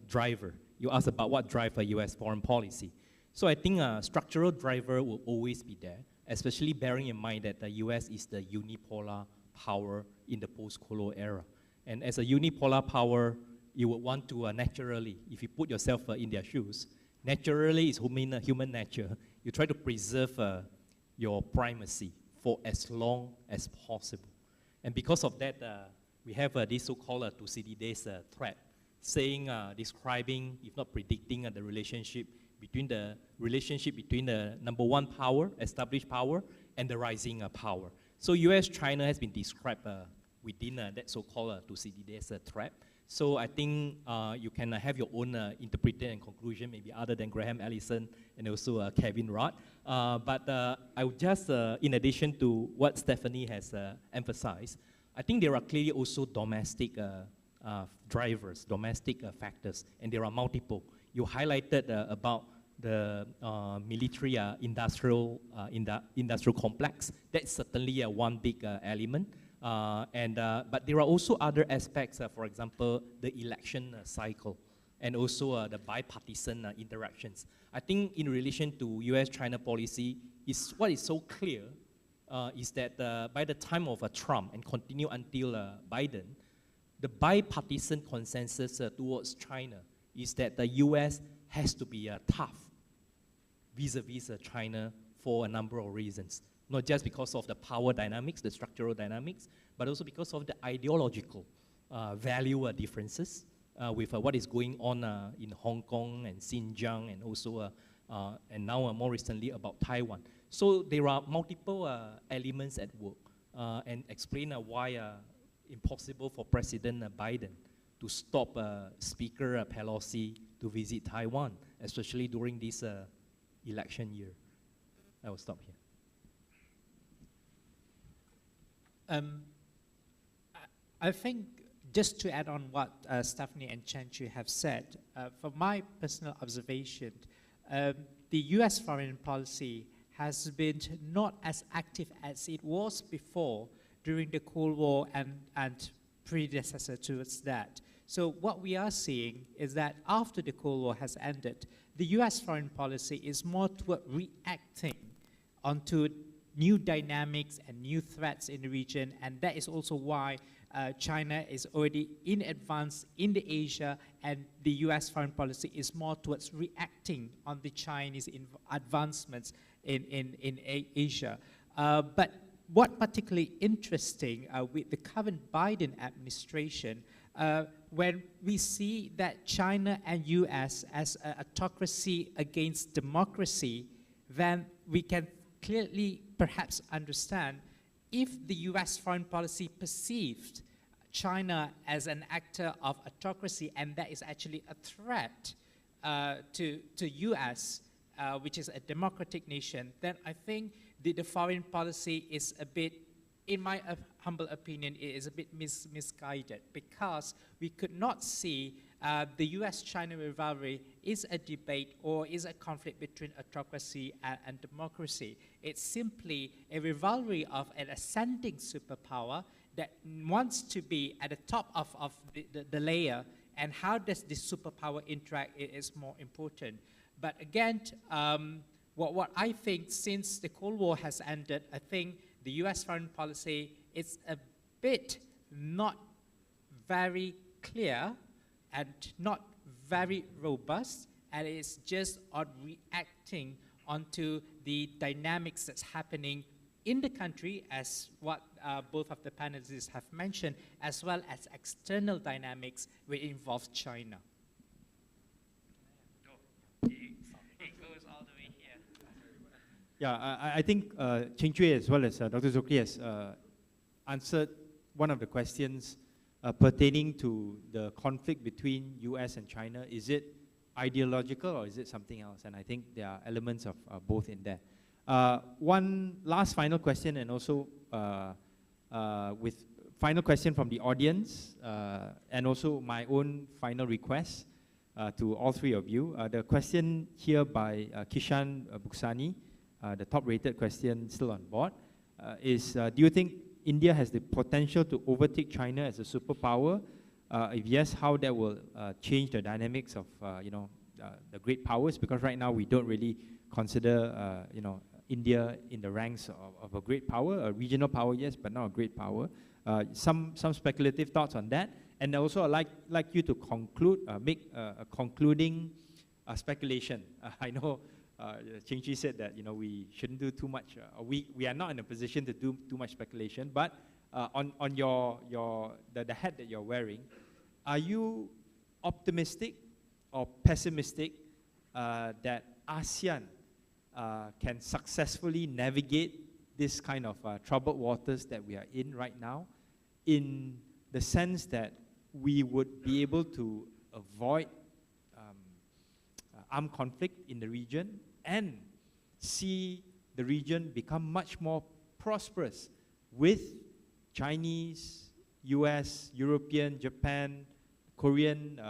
driver. You asked about what drives a U.S. foreign policy. So I think a structural driver will always be there, especially bearing in mind that the US is the unipolar power in the post-colonial era. And as a unipolar power, you would want to naturally, if you put yourself in their shoes, naturally it's human nature. You try to preserve your primacy for as long as possible. And because of that, we have this so-called Thucydides threat, saying, describing, if not predicting, the relationship between the relationship between the number one power, established power, and the rising power. So US-China has been described within that so-called Thucydides trap. So I think you can have your own interpretation and conclusion, maybe other than Graham Allison and also Kevin Roth. But I would just, in addition to what Stephanie has emphasized, I think there are clearly also domestic drivers, domestic factors, and there are multiple. You highlighted about the military industrial complex. That's certainly one big element. But there are also other aspects, for example, the election cycle and also the bipartisan interactions. I think in relation to US-China policy, what is so clear is that by the time of Trump and continue until Biden, the bipartisan consensus towards China is that the US has to be tough vis-a-vis China for a number of reasons. Not just because of the power dynamics, the structural dynamics, but also because of the ideological value differences with what is going on in Hong Kong and Xinjiang, and also, and now more recently about Taiwan. So there are multiple elements at work, and explain why impossible for President Biden to stop Speaker Pelosi to visit Taiwan, especially during this election year. I will stop here. I think just to add on what Stephanie and Cheng-Chwee have said, from my personal observation, the US foreign policy has been not as active as it was before during the Cold War and predecessor towards that. So what we are seeing is that after the Cold War has ended, the US foreign policy is more toward reacting onto new dynamics and new threats in the region, and that is also why China is already in advance in the Asia, and the US foreign policy is more towards reacting on the Chinese advancements in Asia. But what particularly interesting with the current Biden administration, when we see that China and US as an autocracy against democracy, then we can clearly perhaps understand if the US foreign policy perceived China as an actor of autocracy, and that is actually a threat to US, which is a democratic nation, then I think the foreign policy is a bit, in my humble opinion, it is a bit misguided, because we could not see the US-China rivalry is a debate or is a conflict between autocracy and democracy. It's simply a rivalry of an ascending superpower that wants to be at the top of the layer, and how does this superpower interact is more important. But again, what I think, since the Cold War has ended, I think the US foreign policy is a bit not very clear and not very robust, and it's just on reacting onto the dynamics that's happening in the country, as what both of the panelists have mentioned, as well as external dynamics which involve China. It goes all the way here. Yeah, I think Cheng-Chwee as well as Dr. Zulkifli has answered one of the questions pertaining to the conflict between US and China. Is it ideological or is it something else? And I think there are elements of both in there. One last final question, and also with final question from the audience, and also my own final request to all three of you. The question here by Kishan Buksani, the top-rated question still on board, is do you think India has the potential to overtake China as a superpower? If yes, how that will change the dynamics of the great powers? Because right now we don't really consider India in the ranks of a great power, a regional power, yes, but not a great power. Some speculative thoughts on that, and also I'd like you to conclude, make a concluding speculation. I know Cheng-Chwee said that we shouldn't do too much. We are not in a position to do too much speculation. But on the hat that you're wearing, are you optimistic or pessimistic that ASEAN can successfully navigate this kind of troubled waters that we are in right now, in the sense that we would be able to avoid armed conflict in the region and see the region become much more prosperous with Chinese, US, European, Japan, Korean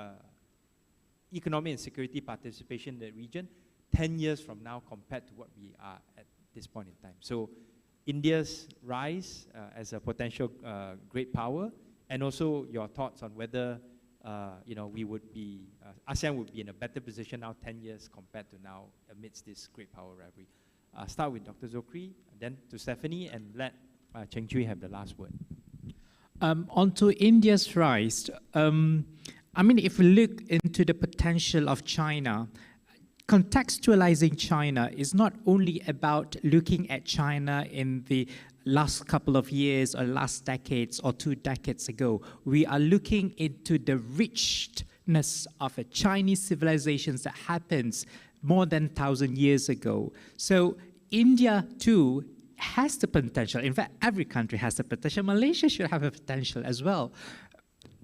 economic and security participation in the region 10 years from now compared to what we are at this point in time. So India's rise as a potential great power, and also your thoughts on whether we would be, ASEAN would be in a better position now 10 years compared to now amidst this great power rivalry. Start with Dr. Zokri, then to Stephanie, and let Cheng-Chwee have the last word. Onto India's rise, I mean, if we look into the potential of China, contextualizing China is not only about looking at China in the last couple of years or last decades or 2 decades ago. We are looking into the richness of a Chinese civilization that happens more than 1,000 years ago. So India too has the potential. In fact, every country has the potential. Malaysia should have a potential as well,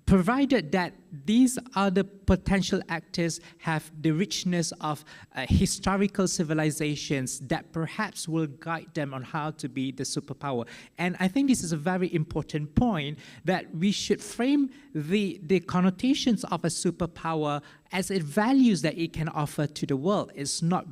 provided that these other potential actors have the richness of historical civilizations that perhaps will guide them on how to be the superpower. And I think this is a very important point, that we should frame the connotations of a superpower as it values that it can offer to the world. It's not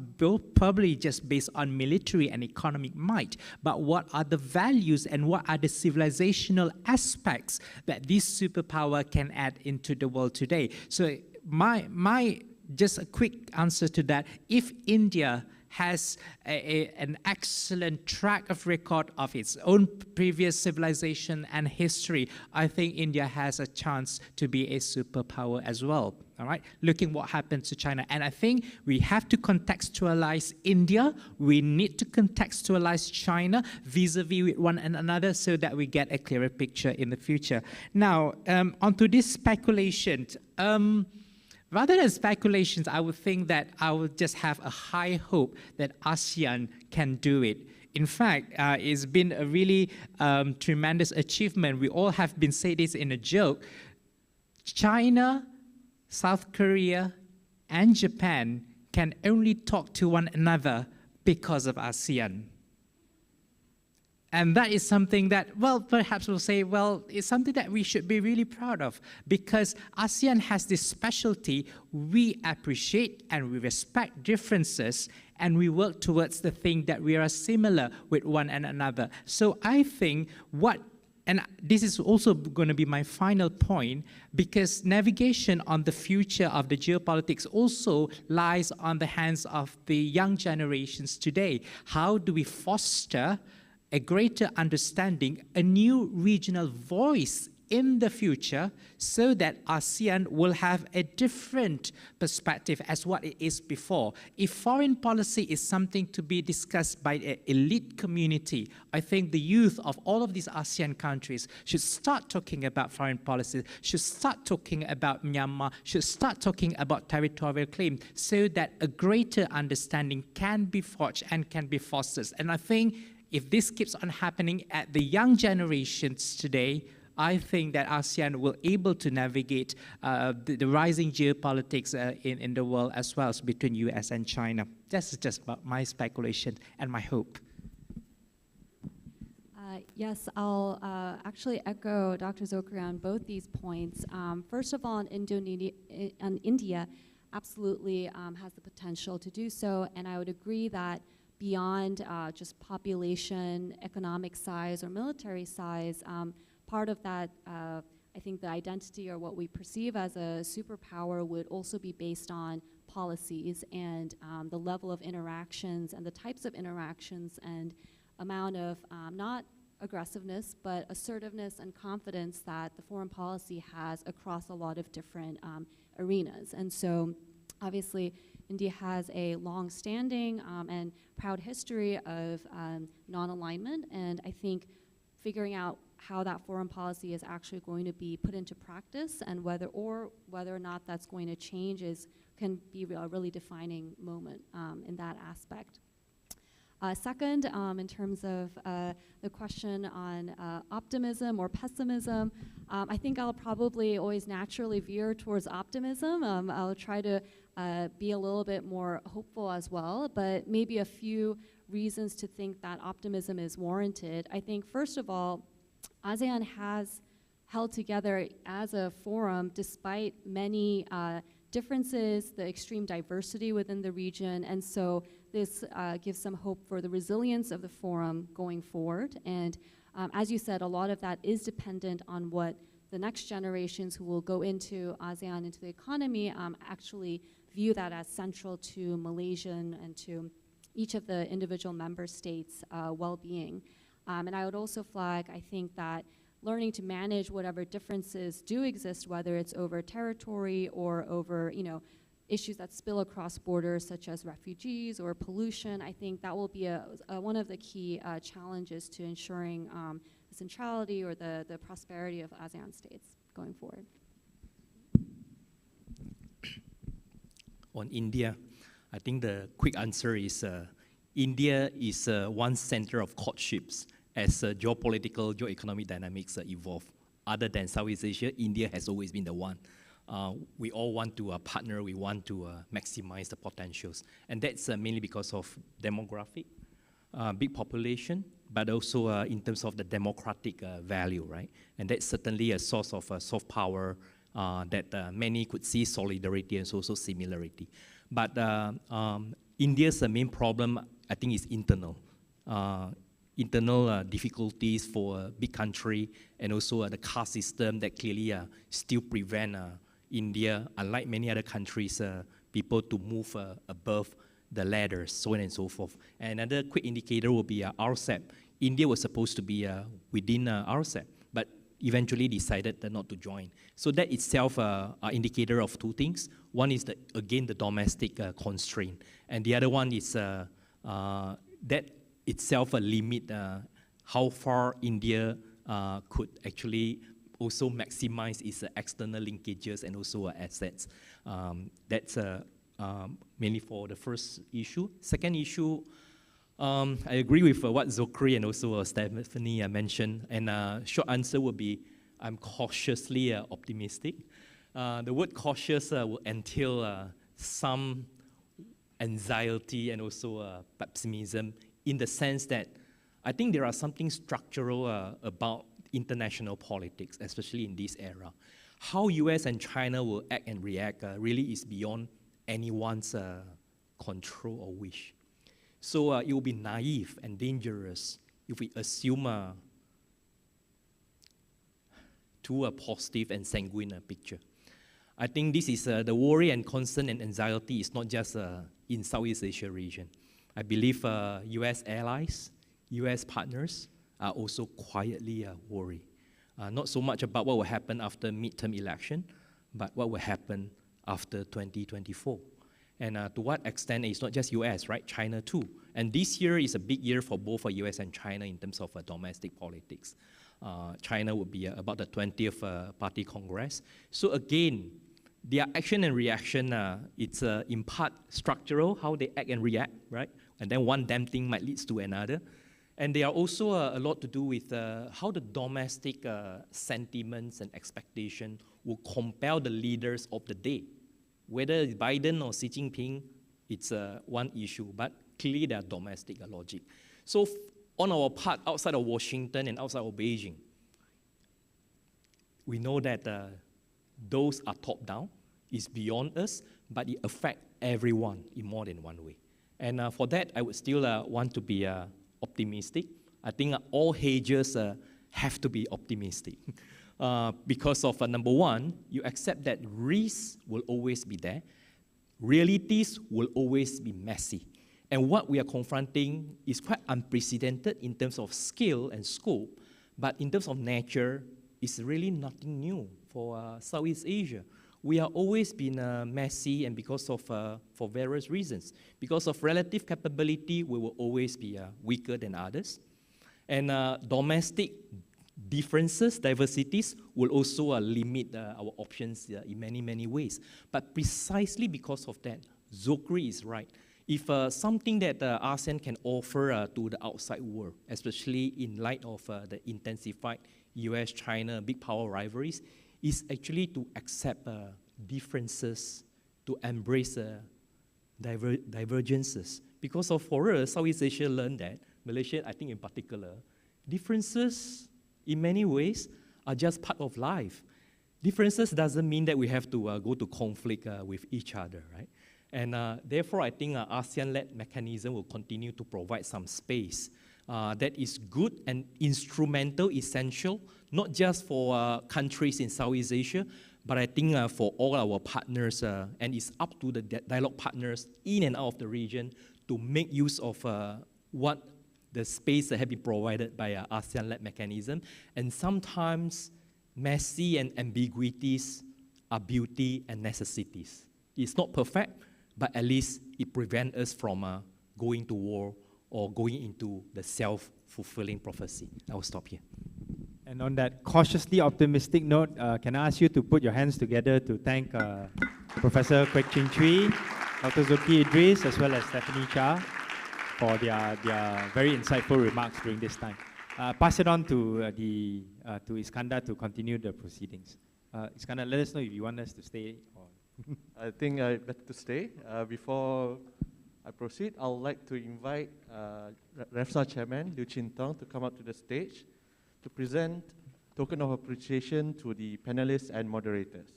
probably just based on military and economic might, but what are the values and what are the civilizational aspects that this superpower can add into the world today. So my just a quick answer to that, if India has an excellent track of record of its own previous civilization and history, I think India has a chance to be a superpower as well. All right, looking what happened to China. And I think we have to contextualize India. We need to contextualize China vis-a-vis with one another so that we get a clearer picture in the future. Now, onto this speculation. Rather than speculations, I would think that I would just have a high hope that ASEAN can do it. In fact, it's been a really tremendous achievement. We all have been saying this in a joke. China, South Korea, and Japan can only talk to one another because of ASEAN. And that is something that, well, perhaps we'll say, well, it's something that we should be really proud of, because ASEAN has this specialty. We appreciate and we respect differences, and we work towards the thing that we are similar with one another. So I think and this is also going to be my final point, because navigation on the future of the geopolitics also lies on the hands of the young generations today. How do we foster a greater understanding, a new regional voice in the future, so that ASEAN will have a different perspective as what it is before? If foreign policy is something to be discussed by an elite community, I think the youth of all of these ASEAN countries should start talking about foreign policy, should start talking about Myanmar, should start talking about territorial claim, so that a greater understanding can be forged and can be fostered. And I think if this keeps on happening at the young generations today, I think that ASEAN will able to navigate the rising geopolitics in the world, as well as between US and China. That's just my speculation and my hope. Yes, I'll actually echo Dr. Zokri on both these points. First of all, India absolutely has the potential to do so, and I would agree that beyond just population, economic size, or military size, part of that, I think the identity or what we perceive as a superpower would also be based on policies and the level of interactions and the types of interactions and amount of not aggressiveness, but assertiveness and confidence that the foreign policy has across a lot of different arenas. And so obviously India has a long-standing and proud history of non-alignment, and I think figuring out how that foreign policy is actually going to be put into practice, and whether or not that's going to change can be a really defining moment in that aspect. Second, in terms of the question on optimism or pessimism, I think I'll probably always naturally veer towards optimism. I'll try to be a little bit more hopeful as well, but maybe a few reasons to think that optimism is warranted. I think, first of all, ASEAN has held together as a forum despite many differences, the extreme diversity within the region, and so this gives some hope for the resilience of the forum going forward. And as you said, a lot of that is dependent on what the next generations who will go into ASEAN, into the economy, actually view that as central to Malaysian and to each of the individual member states' well-being. And I would also flag, I think that learning to manage whatever differences do exist, whether it's over territory or over, issues that spill across borders, such as refugees or pollution, I think that will be one of the key challenges to ensuring the centrality or the prosperity of ASEAN states going forward. On India, I think the quick answer is India is one center of courtships as geopolitical, geoeconomic dynamics evolve. Other than Southeast Asia, India has always been the one. We all want to partner, we want to maximize the potentials. And that's mainly because of demographic, big population, but also in terms of the democratic value, right? And that's certainly a source of soft power that many could see solidarity and also similarity. But India's main problem, I think, is internal. Internal difficulties for a big country, and also the caste system that clearly still prevent India, unlike many other countries, people to move above the ladders, so on and so forth. And another quick indicator will be RCEP. India was supposed to be within RCEP, but eventually decided not to join. So that itself an indicator of two things. One is, again, the domestic constraint, and the other one is that itself a limit how far India could actually also maximize its external linkages and also assets. That's mainly for the first issue. Second issue, I agree with what Zokri and also Stephanie mentioned, and short answer would be I'm cautiously optimistic. The word cautious will entail some anxiety and also pessimism, in the sense that I think there are something structural about international politics, especially in this era. How US and China will act and react really is beyond anyone's control or wish. So it will be naive and dangerous if we assume too positive and sanguine picture. I think this is the worry and concern and anxiety is not just in Southeast Asia region. I believe US allies, US partners are also quietly worried. Not so much about what will happen after midterm election, but what will happen after 2024. And to what extent, it's not just US, right? China too. And this year is a big year for both US and China in terms of domestic politics. China would be about the 20th Party Congress. So again, their action and reaction, it's in part structural, how they act and react, right? And then one damn thing might lead to another. And they are also a lot to do with how the domestic sentiments and expectation will compel the leaders of the day. Whether it's Biden or Xi Jinping, it's one issue, but clearly there are domestic logic. So on our part, outside of Washington and outside of Beijing, we know that those are top-down, it's beyond us, but it affects everyone in more than one way. And for that, I would still want to be optimistic. I think all ages have to be optimistic because of number one, you accept that risks will always be there. Realities will always be messy. And what we are confronting is quite unprecedented in terms of scale and scope, but in terms of nature, it's really nothing new for Southeast Asia. We have always been messy, and because of, for various reasons. Because of relative capability, we will always be weaker than others. And domestic differences, diversities will also limit our options in many, many ways. But precisely because of that, Zokri is right. If something that ASEAN can offer to the outside world, especially in light of the intensified US-China big power rivalries, is actually to accept differences, to embrace divergences. Because for us, Southeast Asia learned that, Malaysia, I think in particular, differences in many ways are just part of life. Differences doesn't mean that we have to go to conflict with each other, right? And therefore, I think ASEAN-led mechanism will continue to provide some space that is good and instrumental, essential, not just for countries in Southeast Asia, but I think for all our partners, and it's up to the dialogue partners in and out of the region to make use of what the space that have been provided by ASEAN-led mechanism. And sometimes messy and ambiguities are beauty and necessities. It's not perfect, but at least it prevents us from going to war or going into the self-fulfilling prophecy. I will stop here. And on that cautiously optimistic note, can I ask you to put your hands together to thank Professor Kuik Cheng-Chwee, Dr. Zulkifli Idris, as well as Stephanie Cha for their very insightful remarks during this time. Pass it on to Iskandar to continue the proceedings. Iskandar, let us know if you want us to stay. Or I think I better to stay. Before I proceed, I would like to invite REFSA Chairman Liu Chin-tong to come up to the stage to present token of appreciation to the panelists and moderators.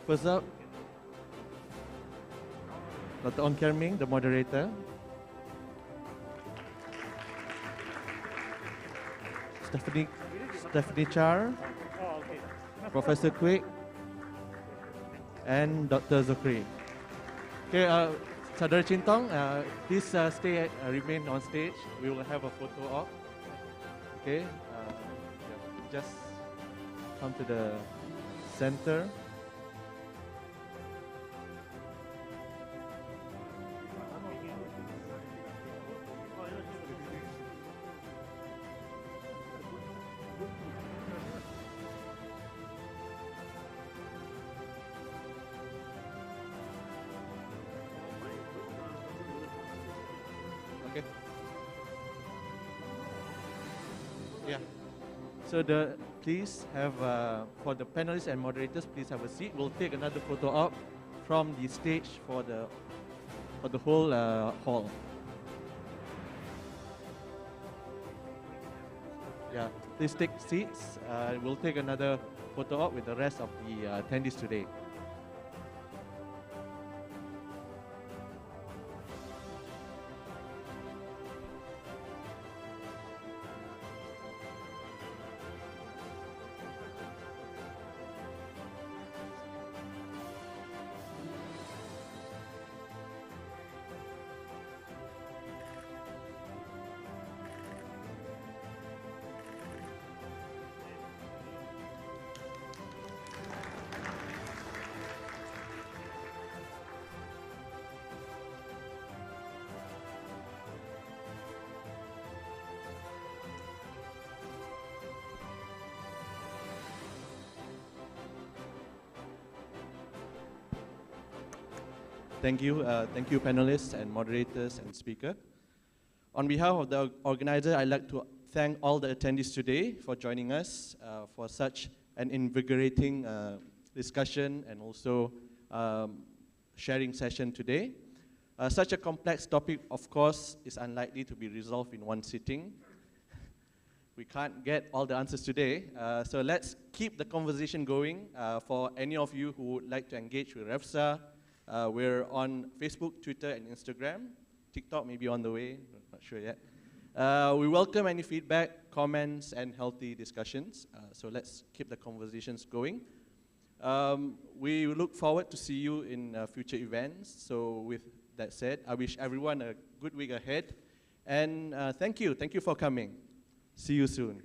First up, Dr. Ong Kian Ming, the moderator. Stephanie Char, Professor Kuik, and Dr. Zokri. Okay, Saudara Chin-tong, please stay, remain on stage. We will have a photo op. Okay, just come to the center. Okay. Yeah. So please have for the panelists and moderators, please have a seat. We'll take another photo op from the stage for the whole hall. Yeah, please take seats. We'll take another photo op with the rest of the attendees today. Thank you panelists and moderators and speaker. On behalf of the organizer, I'd like to thank all the attendees today for joining us for such an invigorating discussion and also sharing session today. Such a complex topic, of course, is unlikely to be resolved in one sitting. We can't get all the answers today, so let's keep the conversation going. For any of you who would like to engage with REFSA, we're on Facebook, Twitter, and Instagram. TikTok may be on the way, not sure yet. We welcome any feedback, comments, and healthy discussions. So let's keep the conversations going. We look forward to see you in future events. So with that said, I wish everyone a good week ahead. And thank you for coming. See you soon.